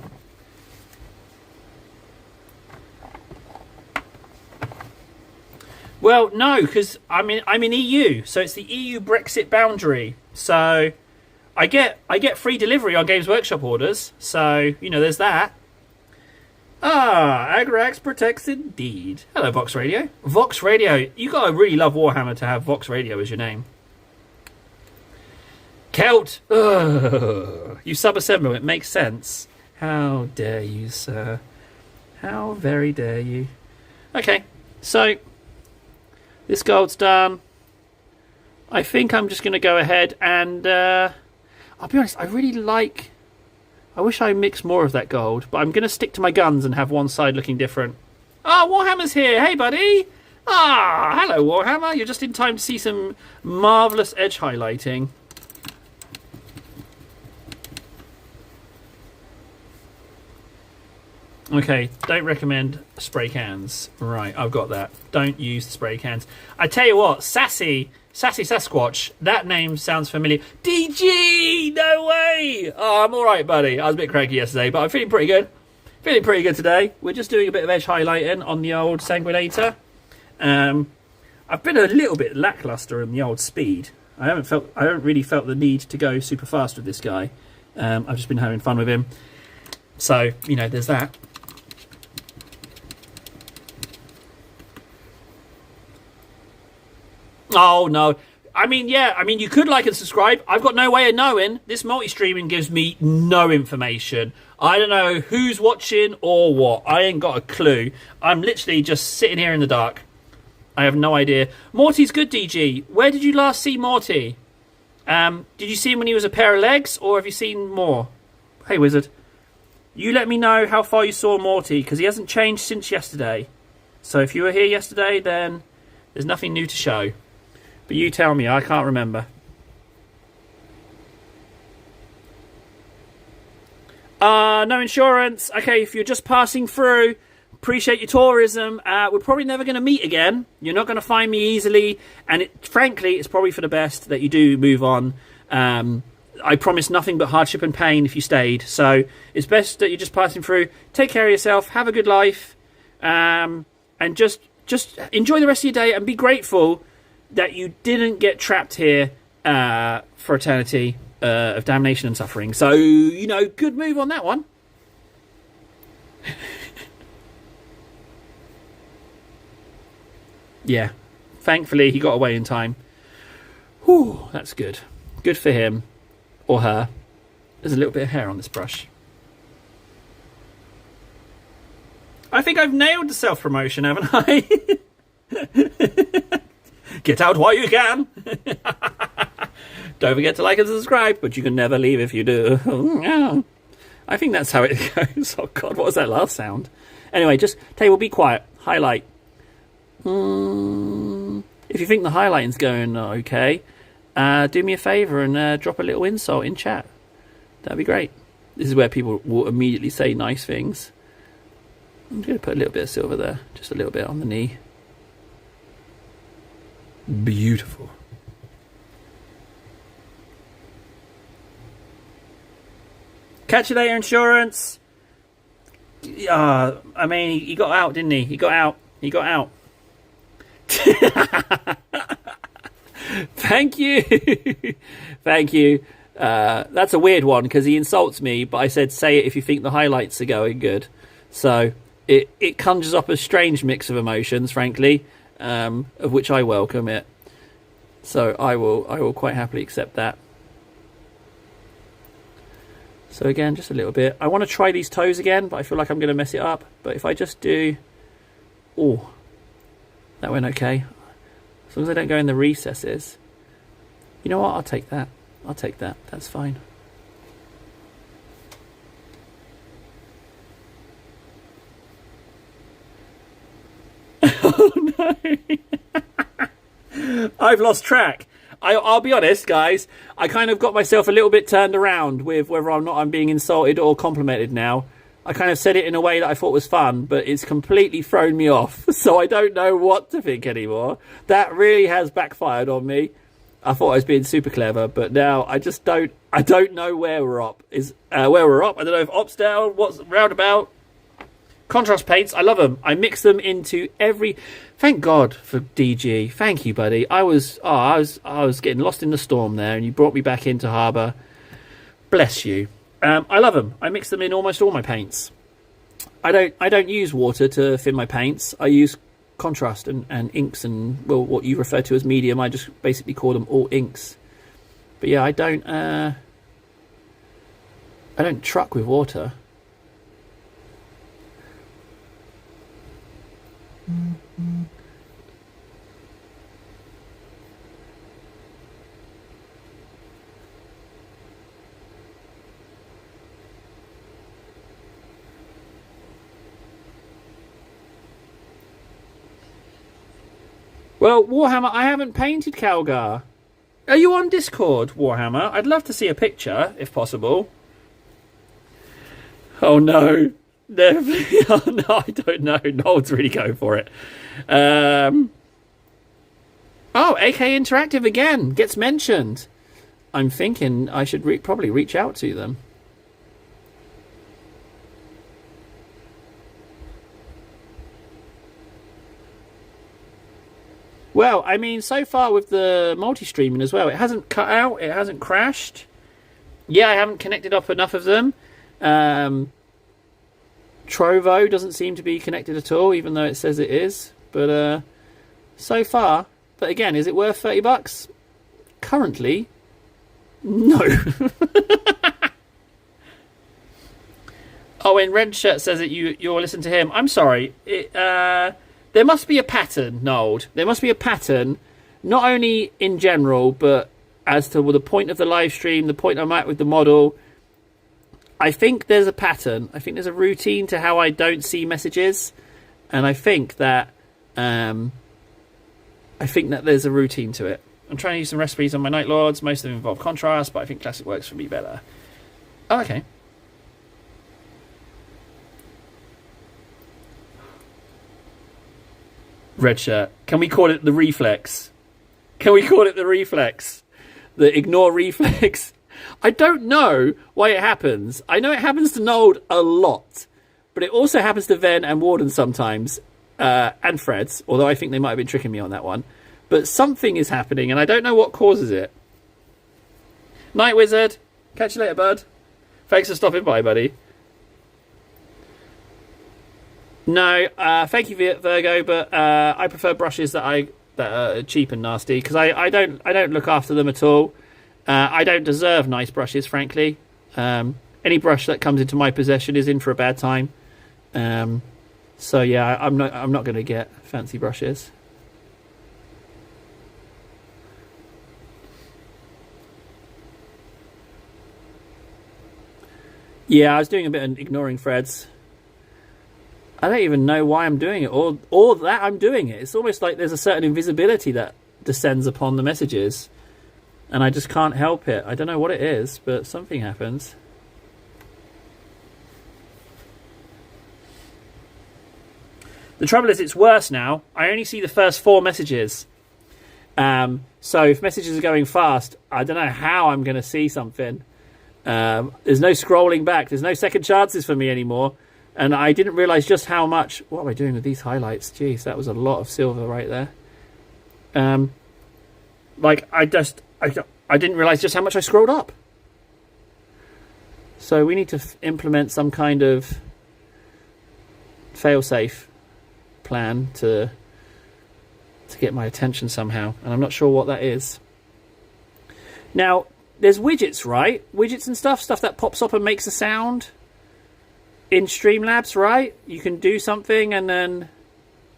Well, no, because I'm in EU, so it's the EU Brexit boundary. So I get free delivery on Games Workshop orders. So there's that. Agrax protects indeed. Hello, Vox Radio. Vox Radio. You gotta really love Warhammer to have Vox Radio as your name. Celt. Ugh. You sub-assemble. It makes sense. How dare you, sir? How very dare you? Okay, so. This gold's done. I think I'm just going to go ahead and... I'll be honest, I really like... I wish I mixed more of that gold, but I'm going to stick to my guns and have one side looking different. Ah, Warhammer's here. Hey, buddy. Ah, hello, Warhammer. You're just in time to see some marvellous edge highlighting. Okay, don't recommend spray cans. Right, I've got that. Don't use the spray cans. I tell you what, Sassy Sasquatch, that name sounds familiar. DG! No way! Oh, I'm alright, buddy. I was a bit cranky yesterday, but I'm feeling pretty good. Feeling pretty good today. We're just doing a bit of edge highlighting on the old Sanguinator. I've been a little bit lackluster in the old speed. I haven't really felt the need to go super fast with this guy. I've just been having fun with him. So, you know, there's that. Oh, no. I mean, yeah, you could like and subscribe. I've got no way of knowing. This multi-streaming gives me no information. I don't know who's watching or what. I ain't got a clue. I'm literally just sitting here in the dark. I have no idea. Morty's good, DG. Where did you last see Morty? Did you see him when he was a pair of legs, or have you seen more? Hey, Wizard. You let me know how far you saw Morty, because he hasn't changed since yesterday. So if you were here yesterday, then there's nothing new to show. But you tell me, I can't remember. No insurance. Okay, if you're just passing through, appreciate your tourism. We're probably never going to meet again. You're not going to find me easily. And frankly, it's probably for the best that you do move on. I promise nothing but hardship and pain if you stayed. So it's best that you're just passing through. Take care of yourself. Have a good life. And just enjoy the rest of your day and be grateful that you didn't get trapped here for eternity of damnation and suffering. So, you know, good move on that one. Yeah, thankfully he got away in time. Whew, that's good. Good for him. Or her. There's a little bit of hair on this brush. I think I've nailed the self-promotion, haven't I? Get out while you can. Don't forget to like and subscribe, but you can never leave if you do. I think that's how it goes. Oh, God, what was that last sound? Anyway, just table, be quiet. Highlight. If you think the highlighting's going okay, do me a favour and drop a little insult in chat. That'd be great. This is where people will immediately say nice things. I'm going to put a little bit of silver there. Just a little bit on the knee. Beautiful. Catch you later, insurance. I mean, he got out, didn't he? He got out. Thank you. Thank you. That's a weird one because he insults me, but I said say it if you think the highlights are going good. So it conjures up a strange mix of emotions, frankly, of which I welcome it. So I will quite happily accept that. So again, just a little bit. I want to try these toes again, but I feel like I'm going to mess it up. But if I just do... Oh, that went okay. As long as I don't go in the recesses. You know what? I'll take that. That's fine. Oh, no. I've lost track. I'll be honest, guys. I kind of got myself a little bit turned around with whether or not I'm being insulted or complimented now. I kind of said it in a way that I thought was fun, but it's completely thrown me off. So I don't know what to think anymore. That really has backfired on me. I thought I was being super clever, but now I just don't. I don't know where we're up. Where we're up? I don't know if up's down. What's roundabout? Contrast paints, I love them. I mix them into every... Thank God for DG. Thank you, buddy. I was getting lost in the storm there, and you brought me back into harbour. Bless you. I love them. I mix them in almost all my paints. I don't use water to thin my paints. I use contrast and inks and, well, what you refer to as medium. I just basically call them all inks. But yeah, I don't truck with water. Well, Warhammer, I haven't painted Calgar. Are you on Discord, Warhammer? I'd love to see a picture, if possible. Oh no. Oh, no, I don't know. Nold's really going for it. Oh, AK Interactive again gets mentioned. I'm thinking I should probably reach out to them. Well, I mean, so far with the multi-streaming as well, it hasn't cut out, it hasn't crashed. Yeah, I haven't connected up enough of them. Trovo doesn't seem to be connected at all, even though it says it is. But so far, but again, is it worth $30? Currently, no. Oh, and Red Shirt says that you're listening to him. I'm sorry. There must be a pattern, Nold. There must be a pattern, not only in general, but as to the point of the live stream, the point I'm at with the model. I think there's a pattern. I think there's a routine to how I don't see messages, and I think that there's a routine to it. I'm trying to use some recipes on my Night Lords. Most of them involve contrast, but I think classic works for me better. Oh, okay. Red Shirt. Can we call it the reflex? Can we call it the reflex? The ignore reflex? I don't know why it happens. I know it happens to Nold a lot, but it also happens to Ven and Warden sometimes, and Freds, although I think they might have been tricking me on that one. But something is happening, and I don't know what causes it. Night Wizard. Catch you later, bud. Thanks for stopping by, buddy. No, thank you, Virgo, but I prefer brushes that are cheap and nasty, because I don't look after them at all. I don't deserve nice brushes, frankly. Any brush that comes into my possession is in for a bad time. So yeah, I'm not going to get fancy brushes. Yeah, I was doing a bit of ignoring threads. I don't even know why I'm doing it, or that I'm doing it. It's almost like there's a certain invisibility that descends upon the messages, and I just can't help it. I don't know what it is, but something happens. The trouble is, it's worse now. I only see the first 4 messages. So if messages are going fast, I don't know how I'm going to see something. There's no scrolling back. There's no second chances for me anymore. And I didn't realise just how much... What am I doing with these highlights? Jeez, that was a lot of silver right there. I didn't realise just how much I scrolled up. So we need to implement some kind of fail-safe plan to get my attention somehow. And I'm not sure what that is. Now, there's widgets, right? Widgets and stuff that pops up and makes a sound. In Streamlabs, right? You can do something and then...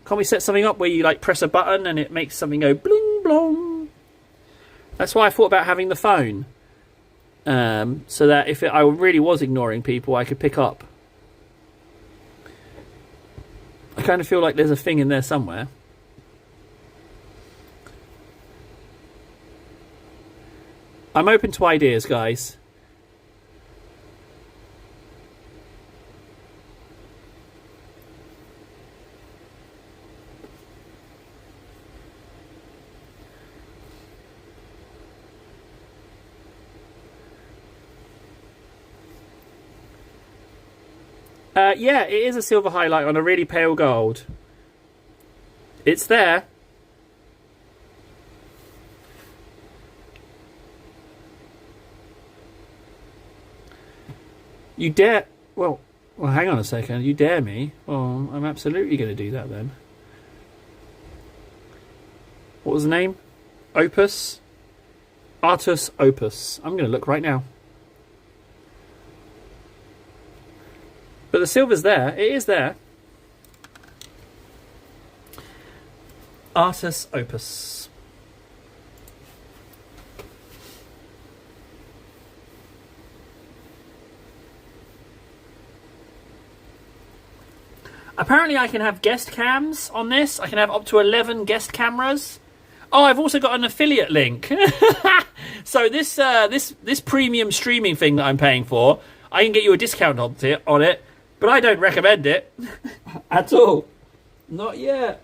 Can't we set something up where you like press a button and it makes something go bling blong? That's why I thought about having the phone. So that if I really was ignoring people, I could pick up. I kind of feel like there's a thing in there somewhere. I'm open to ideas, guys. Yeah, it is a silver highlight on a really pale gold. It's there. You dare... Well, hang on a second. You dare me? Well, I'm absolutely going to do that then. What was the name? Opus? Artus Opus. I'm going to look right now. But the silver's there. It is there. Artus Opus. Apparently I can have guest cams on this. I can have up to 11 guest cameras. Oh, I've also got an affiliate link. So this premium streaming thing that I'm paying for, I can get you a discount on it But I don't recommend it at all. Not yet.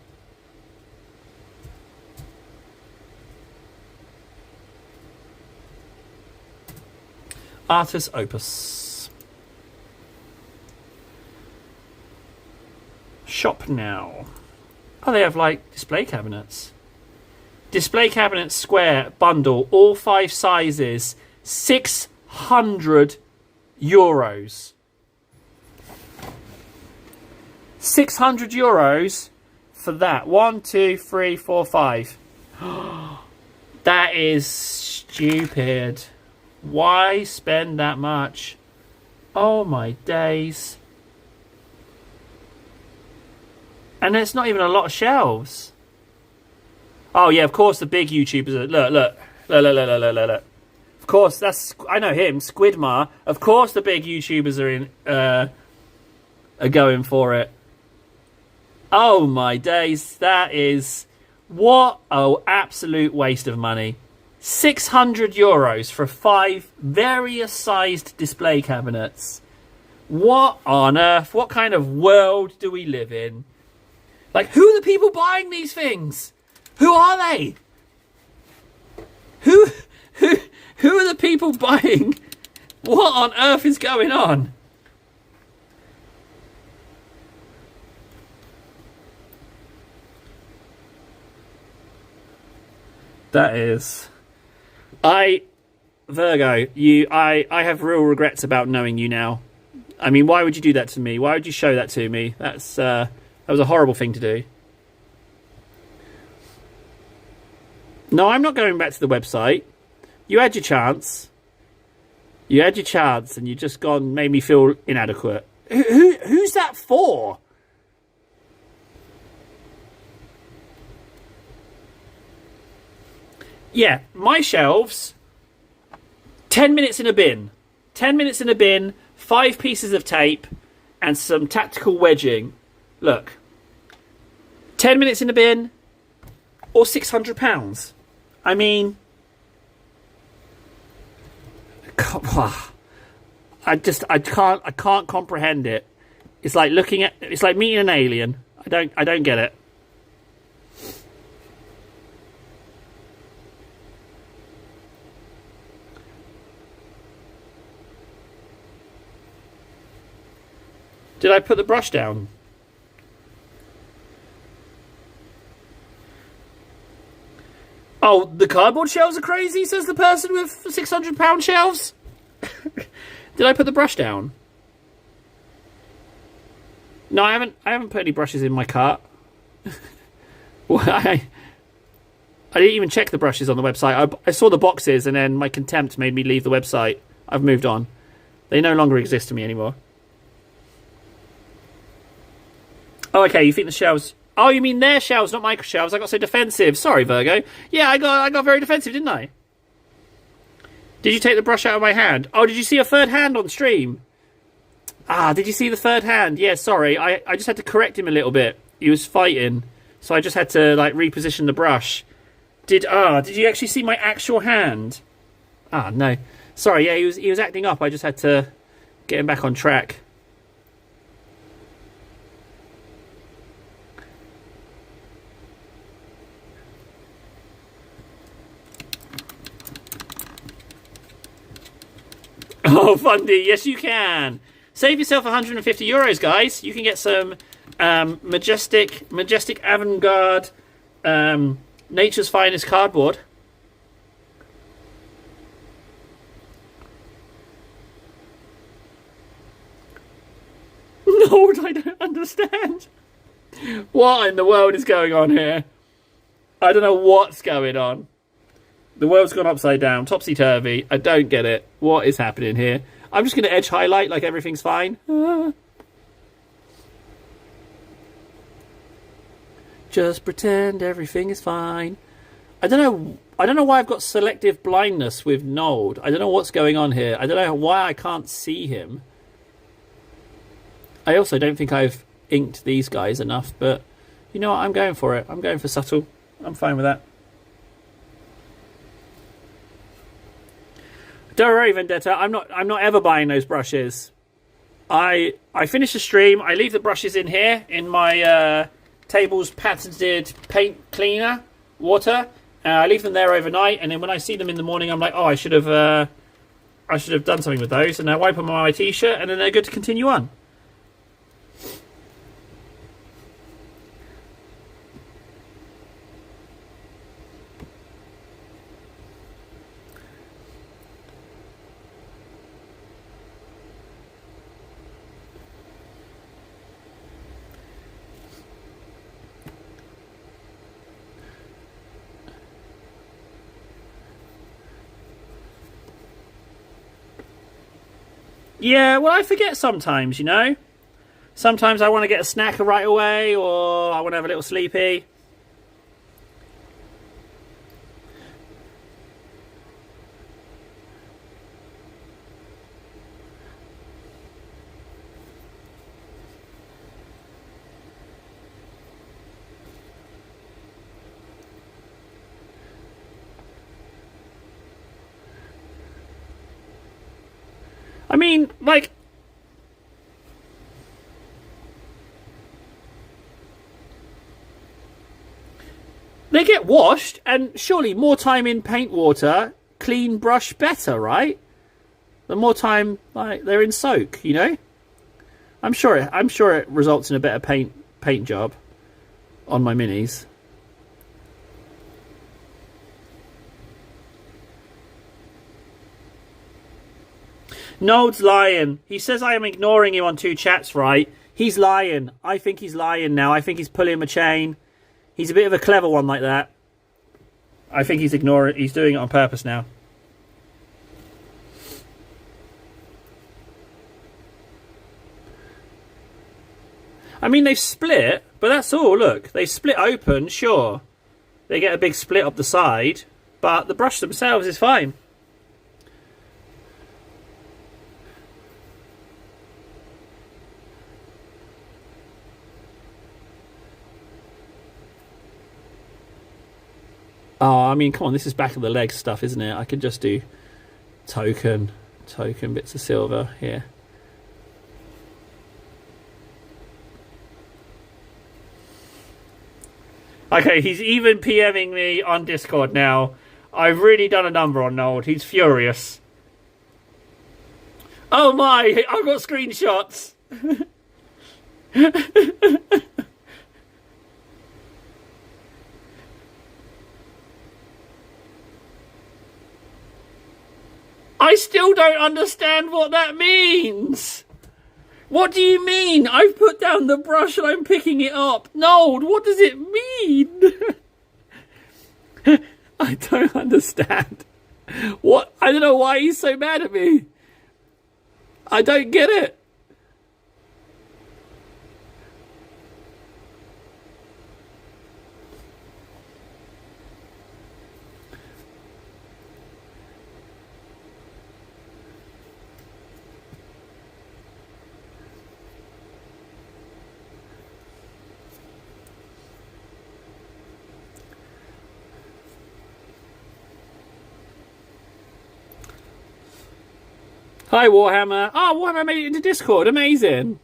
Artis Opus. Shop now. Oh, they have like display cabinets. Display cabinet square bundle, all 5 sizes, €600. 600 euros for that. 1, 2, 3, 4, 5. That is stupid. Why spend that much? Oh my days. And it's not even a lot of shelves. Oh yeah, of course the big YouTubers are, look. Of course, that's, I know him, Squidmar. Of course the big YouTubers are going for it. Oh my days, that is, what an absolute waste of money. €600 for 5 various sized display cabinets. What on earth? What kind of world do we live in? Like, who are the people buying these things? Who are they? Who are the people buying? What on earth is going on? That is... Virgo, I have real regrets about knowing you now. I mean, why would you do that to me? Why would you show that to me? That was a horrible thing to do. No, I'm not going back to the website. You had your chance. You had your chance, and you just gone made me feel inadequate. Who's that for? Yeah, my shelves. 10 minutes in a bin. 10 minutes in a bin, 5 pieces of tape, and some tactical wedging. Look. 10 minutes in a bin, or £600. I mean... I can't comprehend it. It's like it's like meeting an alien. I don't get it. Did I put the brush down? Oh, the cardboard shelves are crazy, says the person with £600 shelves. Did I put the brush down? No, I haven't put any brushes in my cart. Well, I didn't even check the brushes on the website. I saw the boxes, and then my contempt made me leave the website. I've moved on. They no longer exist to me anymore. Oh, okay, you think the shelves... Oh, you mean their shelves, not my shelves. I got so defensive. Sorry, Virgo. Yeah, I got very defensive, didn't I? Did you take the brush out of my hand? Oh, did you see a third hand on stream? Ah, did you see the third hand? Yeah, sorry. I just had to correct him a little bit. He was fighting. So I just had to, like, reposition the brush. Did you actually see my actual hand? Ah, no. Sorry, yeah, he was acting up. I just had to get him back on track. Oh, Fundy, yes you can. Save yourself €150, guys. You can get some majestic avant-garde nature's finest cardboard. No, I don't understand. What in the world is going on here? I don't know what's going on. The world's gone upside down, topsy-turvy. I don't get it. What is happening here? I'm just going to edge highlight like everything's fine. Just pretend everything is fine. I don't know why I've got selective blindness with Nold. I don't know what's going on here. I don't know why I can't see him. I also don't think I've inked these guys enough, but you know what? I'm going for it. I'm going for subtle. I'm fine with that. Don't worry, Vendetta. I'm not ever buying those brushes. I finish the stream. I leave the brushes in here in my Table's patented paint cleaner water. I leave them there overnight, and then when I see them in the morning, I'm like, oh, I should have done something with those. And I wipe them on my t-shirt, and then they're good to continue on. Yeah, well, I forget sometimes, you know. Sometimes I want to get a snack right away, or I want to have a little sleepy. I mean, like, they get washed, and surely more time in paint water, clean brush better, right? The more time, like, they're in soak, you know. I'm sure it results in a better paint job on my minis. Nold's lying. He says I am ignoring him on 2 chats, right? He's lying. I think he's lying now. I think he's pulling a chain. He's a bit of a clever one like that. I think he's ignoring. He's doing it on purpose now. I mean, they've split, but that's all. Look, they split open, sure. They get a big split up the side, but the brush themselves is fine. Oh, I mean, come on, this is back of the leg stuff, isn't it? I could just do token bits of silver here. Okay, he's even PMing me on Discord now. I've really done a number on Nold. He's furious. Oh my, I've got screenshots. I still don't understand what that means. What do you mean? I've put down the brush and I'm picking it up. Nold, what does it mean? I don't understand. What? I don't know why he's so mad at me. I don't get it. Hi, Warhammer. Oh, Warhammer made it into Discord. Amazing.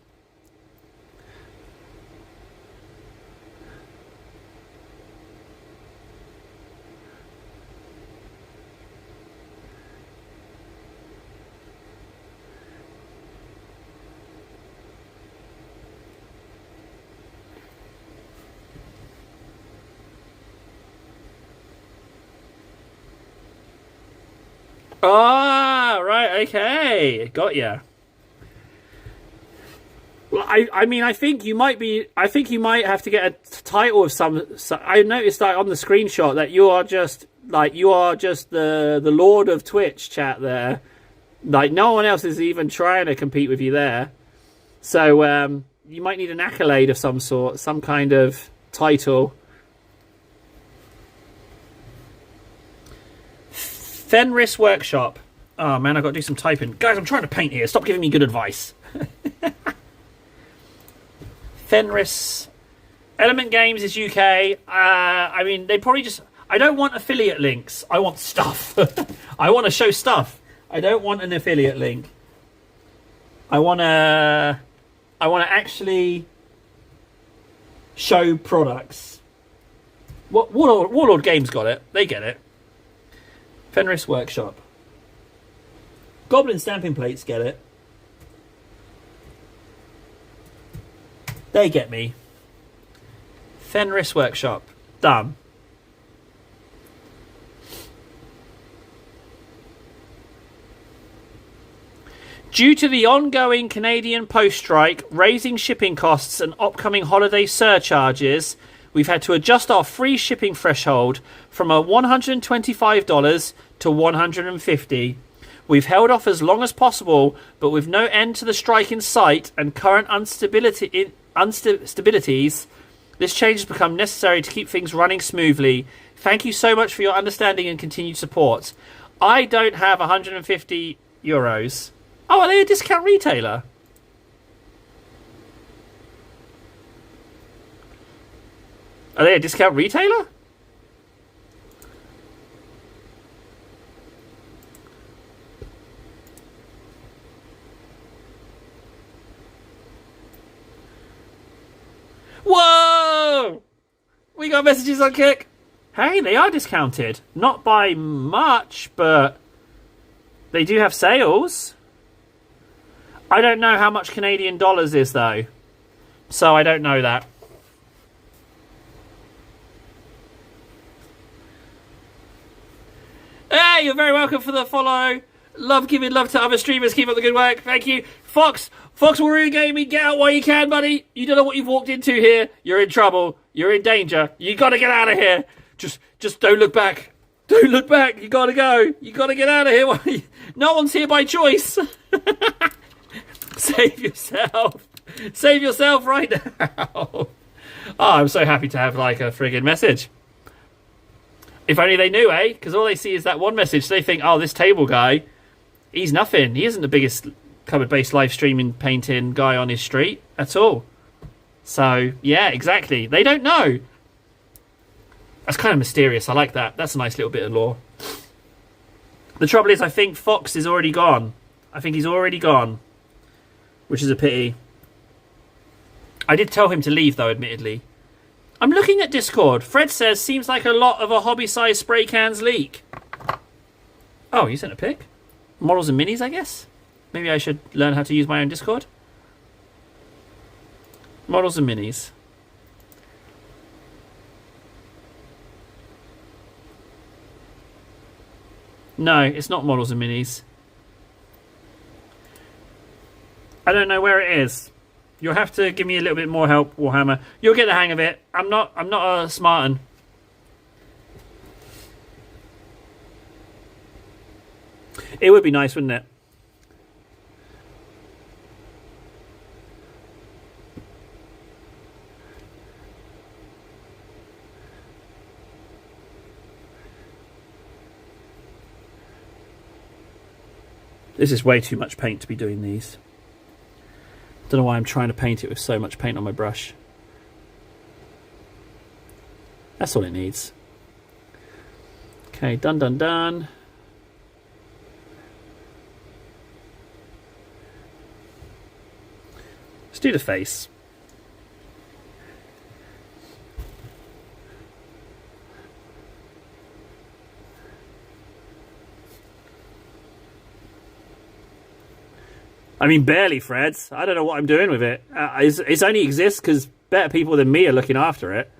Ah, right, okay. Got ya. Well, I mean, I think you might have to get a title of some. I noticed that on the screenshot that you are just the Lord of Twitch chat there. Like, no one else is even trying to compete with you there. So, you might need an accolade of some sort, some kind of title. Fenris Workshop. Oh man, I've got to do some typing. Guys, I'm trying to paint here. Stop giving me good advice. Fenris. Element Games is UK. I mean, they probably just... I don't want affiliate links. I want stuff. I want to show stuff. I don't want an affiliate link. I wanna actually show products. What Warlord Games got it? They get it. Fenris Workshop. Goblin Stamping Plates get it. They get me. Fenris Workshop. Done. Due to the ongoing Canadian post strike, raising shipping costs and upcoming holiday surcharges, we've had to adjust our free shipping threshold from a $125 to $150. We've held off as long as possible, but with no end to the strike in sight and current instabilities, this change has become necessary to keep things running smoothly. Thank you so much for your understanding and continued support. I don't have 150 euros. Oh, are they a discount retailer? Are they a discount retailer? Whoa! We got messages on Kick. Hey, they are discounted. Not by much, but they do have sales. I don't know how much Canadian dollars is, though. So I don't know that. Hey, you're very welcome for the follow. Love giving love to other streamers. Keep up the good work. Thank you. Fox Warrior Gaming, get out while you can, buddy. You don't know what you've walked into here. You're in trouble. You're in danger. You got to get out of here. Just don't look back. Don't look back. You got to go. You got to get out of here. No one's here by choice. Save yourself. Save yourself right now. Oh, I'm so happy to have like a friggin' message. If only they knew, eh? Because all they see is that one message. They think, oh, this table guy, he's nothing. He isn't the biggest cupboard-based live streaming painting guy on his street at all. So, yeah, exactly. They don't know. That's kind of mysterious. I like that. That's a nice little bit of lore. The trouble is, I think Fox is already gone. I think he's already gone. Which is a pity. I did tell him to leave, though, admittedly. I'm looking at Discord. Fred says, seems like a lot of a hobby-sized spray cans leak. Oh, you sent a pic? Models and minis, I guess? Maybe I should learn how to use my own Discord. Models and minis. No, it's not models and minis. I don't know where it is. You'll have to give me a little bit more help, Warhammer. You'll get the hang of it. I'm not a smarten. It would be nice, wouldn't it? This is way too much paint to be doing these. Don't know why I'm trying to paint it with so much paint on my brush. That's all it needs. Okay, done. Let's do the face. I mean, barely, Fred. I don't know what I'm doing with it. It only exists because better people than me are looking after it.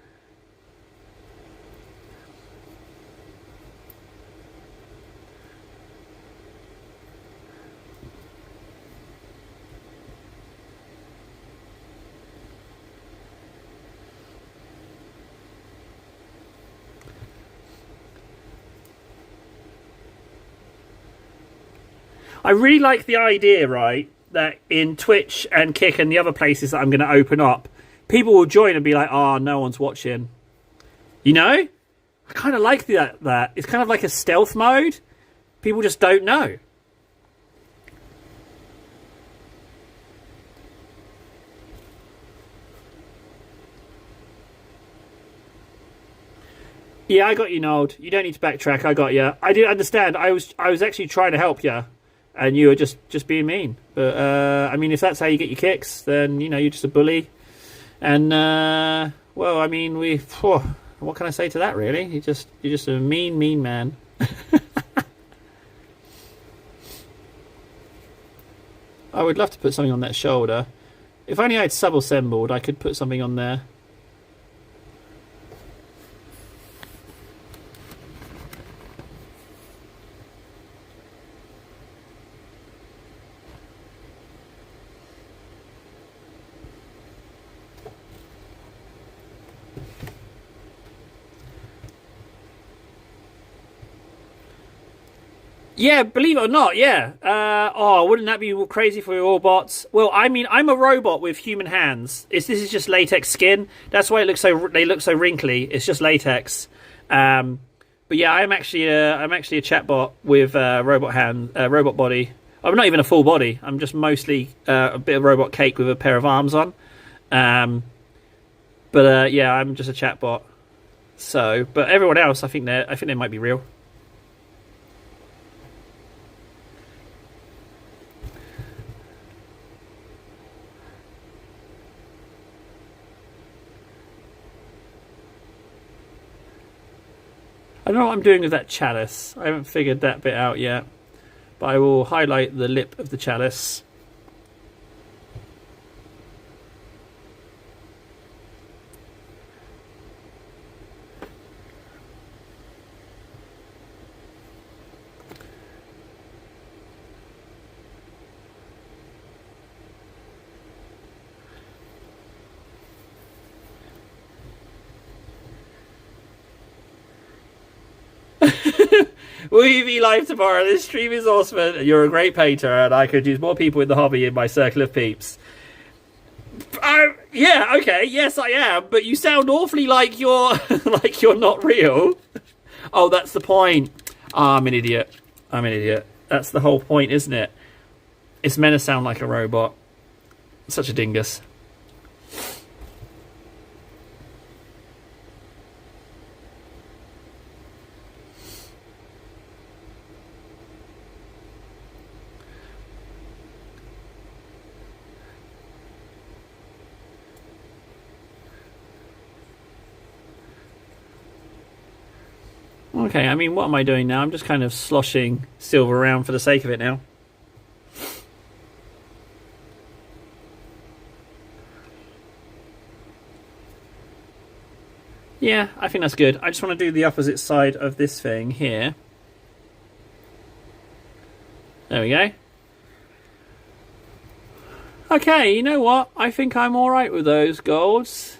I really like the idea, right, that in Twitch and Kick and the other places that I'm going to open up, people will join and be like, oh, no one's watching. You know? I kind of like that. It's kind of like a stealth mode. People just don't know. Yeah, I got you, Nold. You don't need to backtrack. I got you. I didn't understand. I was actually trying to help you. and you were just being mean. But I mean, if that's how you get your kicks, then you know you're just a bully. And well, I mean, what can I say to that? Really, you're just a mean man. I would love to put something on that shoulder. If only I had sub-assembled, I could put something on there. Yeah, believe it or not, yeah. Wouldn't that be crazy if we were all bots? Well, I mean, I'm a robot with human hands. This is just latex skin. That's why they look so wrinkly. It's just latex. But yeah, I'm actually a chatbot with robot body. I'm not even a full body. I'm just mostly a bit of robot cake with a pair of arms on. Yeah, I'm just a chatbot. So, but everyone else, I think they might be real. I don't know what I'm doing with that chalice. I haven't figured that bit out yet. But I will highlight the lip of the chalice. Will you be live tomorrow? This stream is awesome. You're a great painter, and I could use more people in the hobby in my circle of peeps. Yeah, okay, yes, I am. But you sound awfully like you're like you're not real. Oh, that's the point. I'm an idiot. That's the whole point, isn't it? It's meant to sound like a robot. Such a dingus. Okay, I mean, what am I doing now? I'm just kind of sloshing silver around for the sake of it now. Yeah, I think that's good. I just want to do the opposite side of this thing here. There we go. Okay, you know what? I think I'm alright with those golds.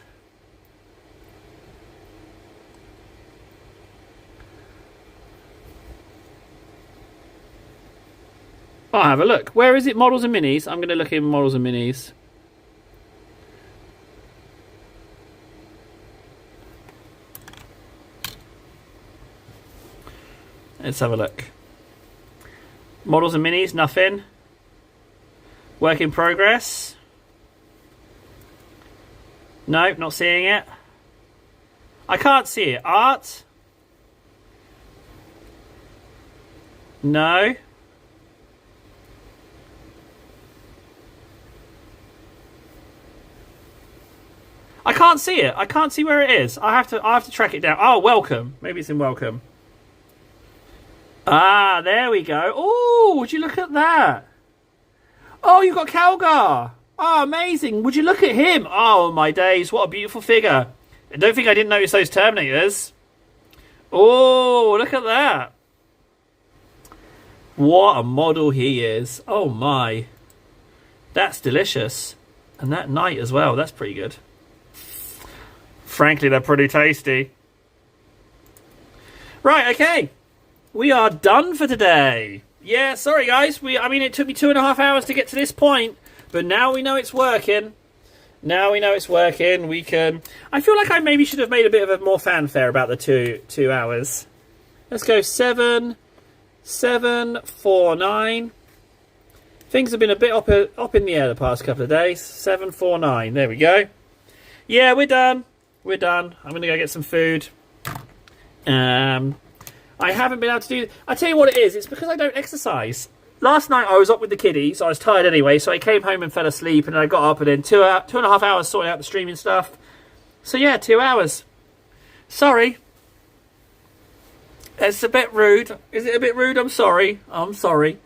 I'll have a look. Where is it? Models and Minis? I'm going to look in Models and Minis. Let's have a look. Models and Minis, nothing. Work in progress. Nope, not seeing it. I can't see it. Art? No. I can't see it. I can't see where it is. I have to track it down. Oh, welcome. Maybe it's in welcome. Ah, there we go. Oh, would you look at that? Oh, you've got Calgar. Oh, amazing. Would you look at him? Oh, my days. What a beautiful figure. I don't think I didn't notice those Terminators. Oh, look at that. What a model he is. Oh, my. That's delicious. And that knight as well. That's pretty good. Frankly, they're pretty tasty. Right, okay. We are done for today. Yeah, sorry guys. I mean, it took me 2.5 hours to get to this point, but now we know it's working. Now we know it's working. We can. I feel like I maybe should have made a bit of a more fanfare about the two hours. Let's go 7, 7, 4, 9. Things have been a bit up in the air the past couple of days. 7, 4, 9. There we go. Yeah, we're done. We're done. I'm going to go get some food. I haven't been able to do... I tell you what it is. It's because I don't exercise. last night I was up with the kiddies. I was tired anyway, so I came home and fell asleep, and I got up and then 2.5 hours sorting out the streaming stuff. So yeah, 2 hours. Sorry. It's a bit rude. Is it a bit rude? I'm sorry. I'm sorry.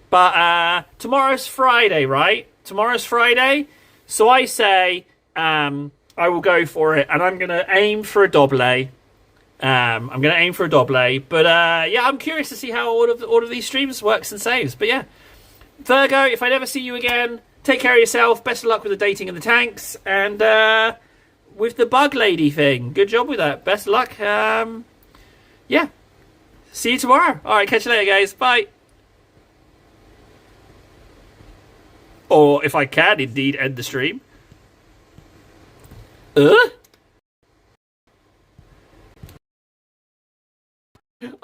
But tomorrow's Friday, right? Tomorrow's Friday. So I say I will go for it, and I'm going to aim for a double. I'm going to aim for a double. But yeah, I'm curious to see how all of these streams works and saves. But yeah, Virgo, if I never see you again, take care of yourself. Best of luck with the dating and the tanks. And with the bug lady thing, good job with that. Best of luck. Yeah. See you tomorrow. All right, catch you later, guys. Bye. Or if I can indeed end the stream. I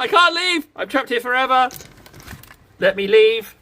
can't leave. I'm trapped here forever. Let me leave.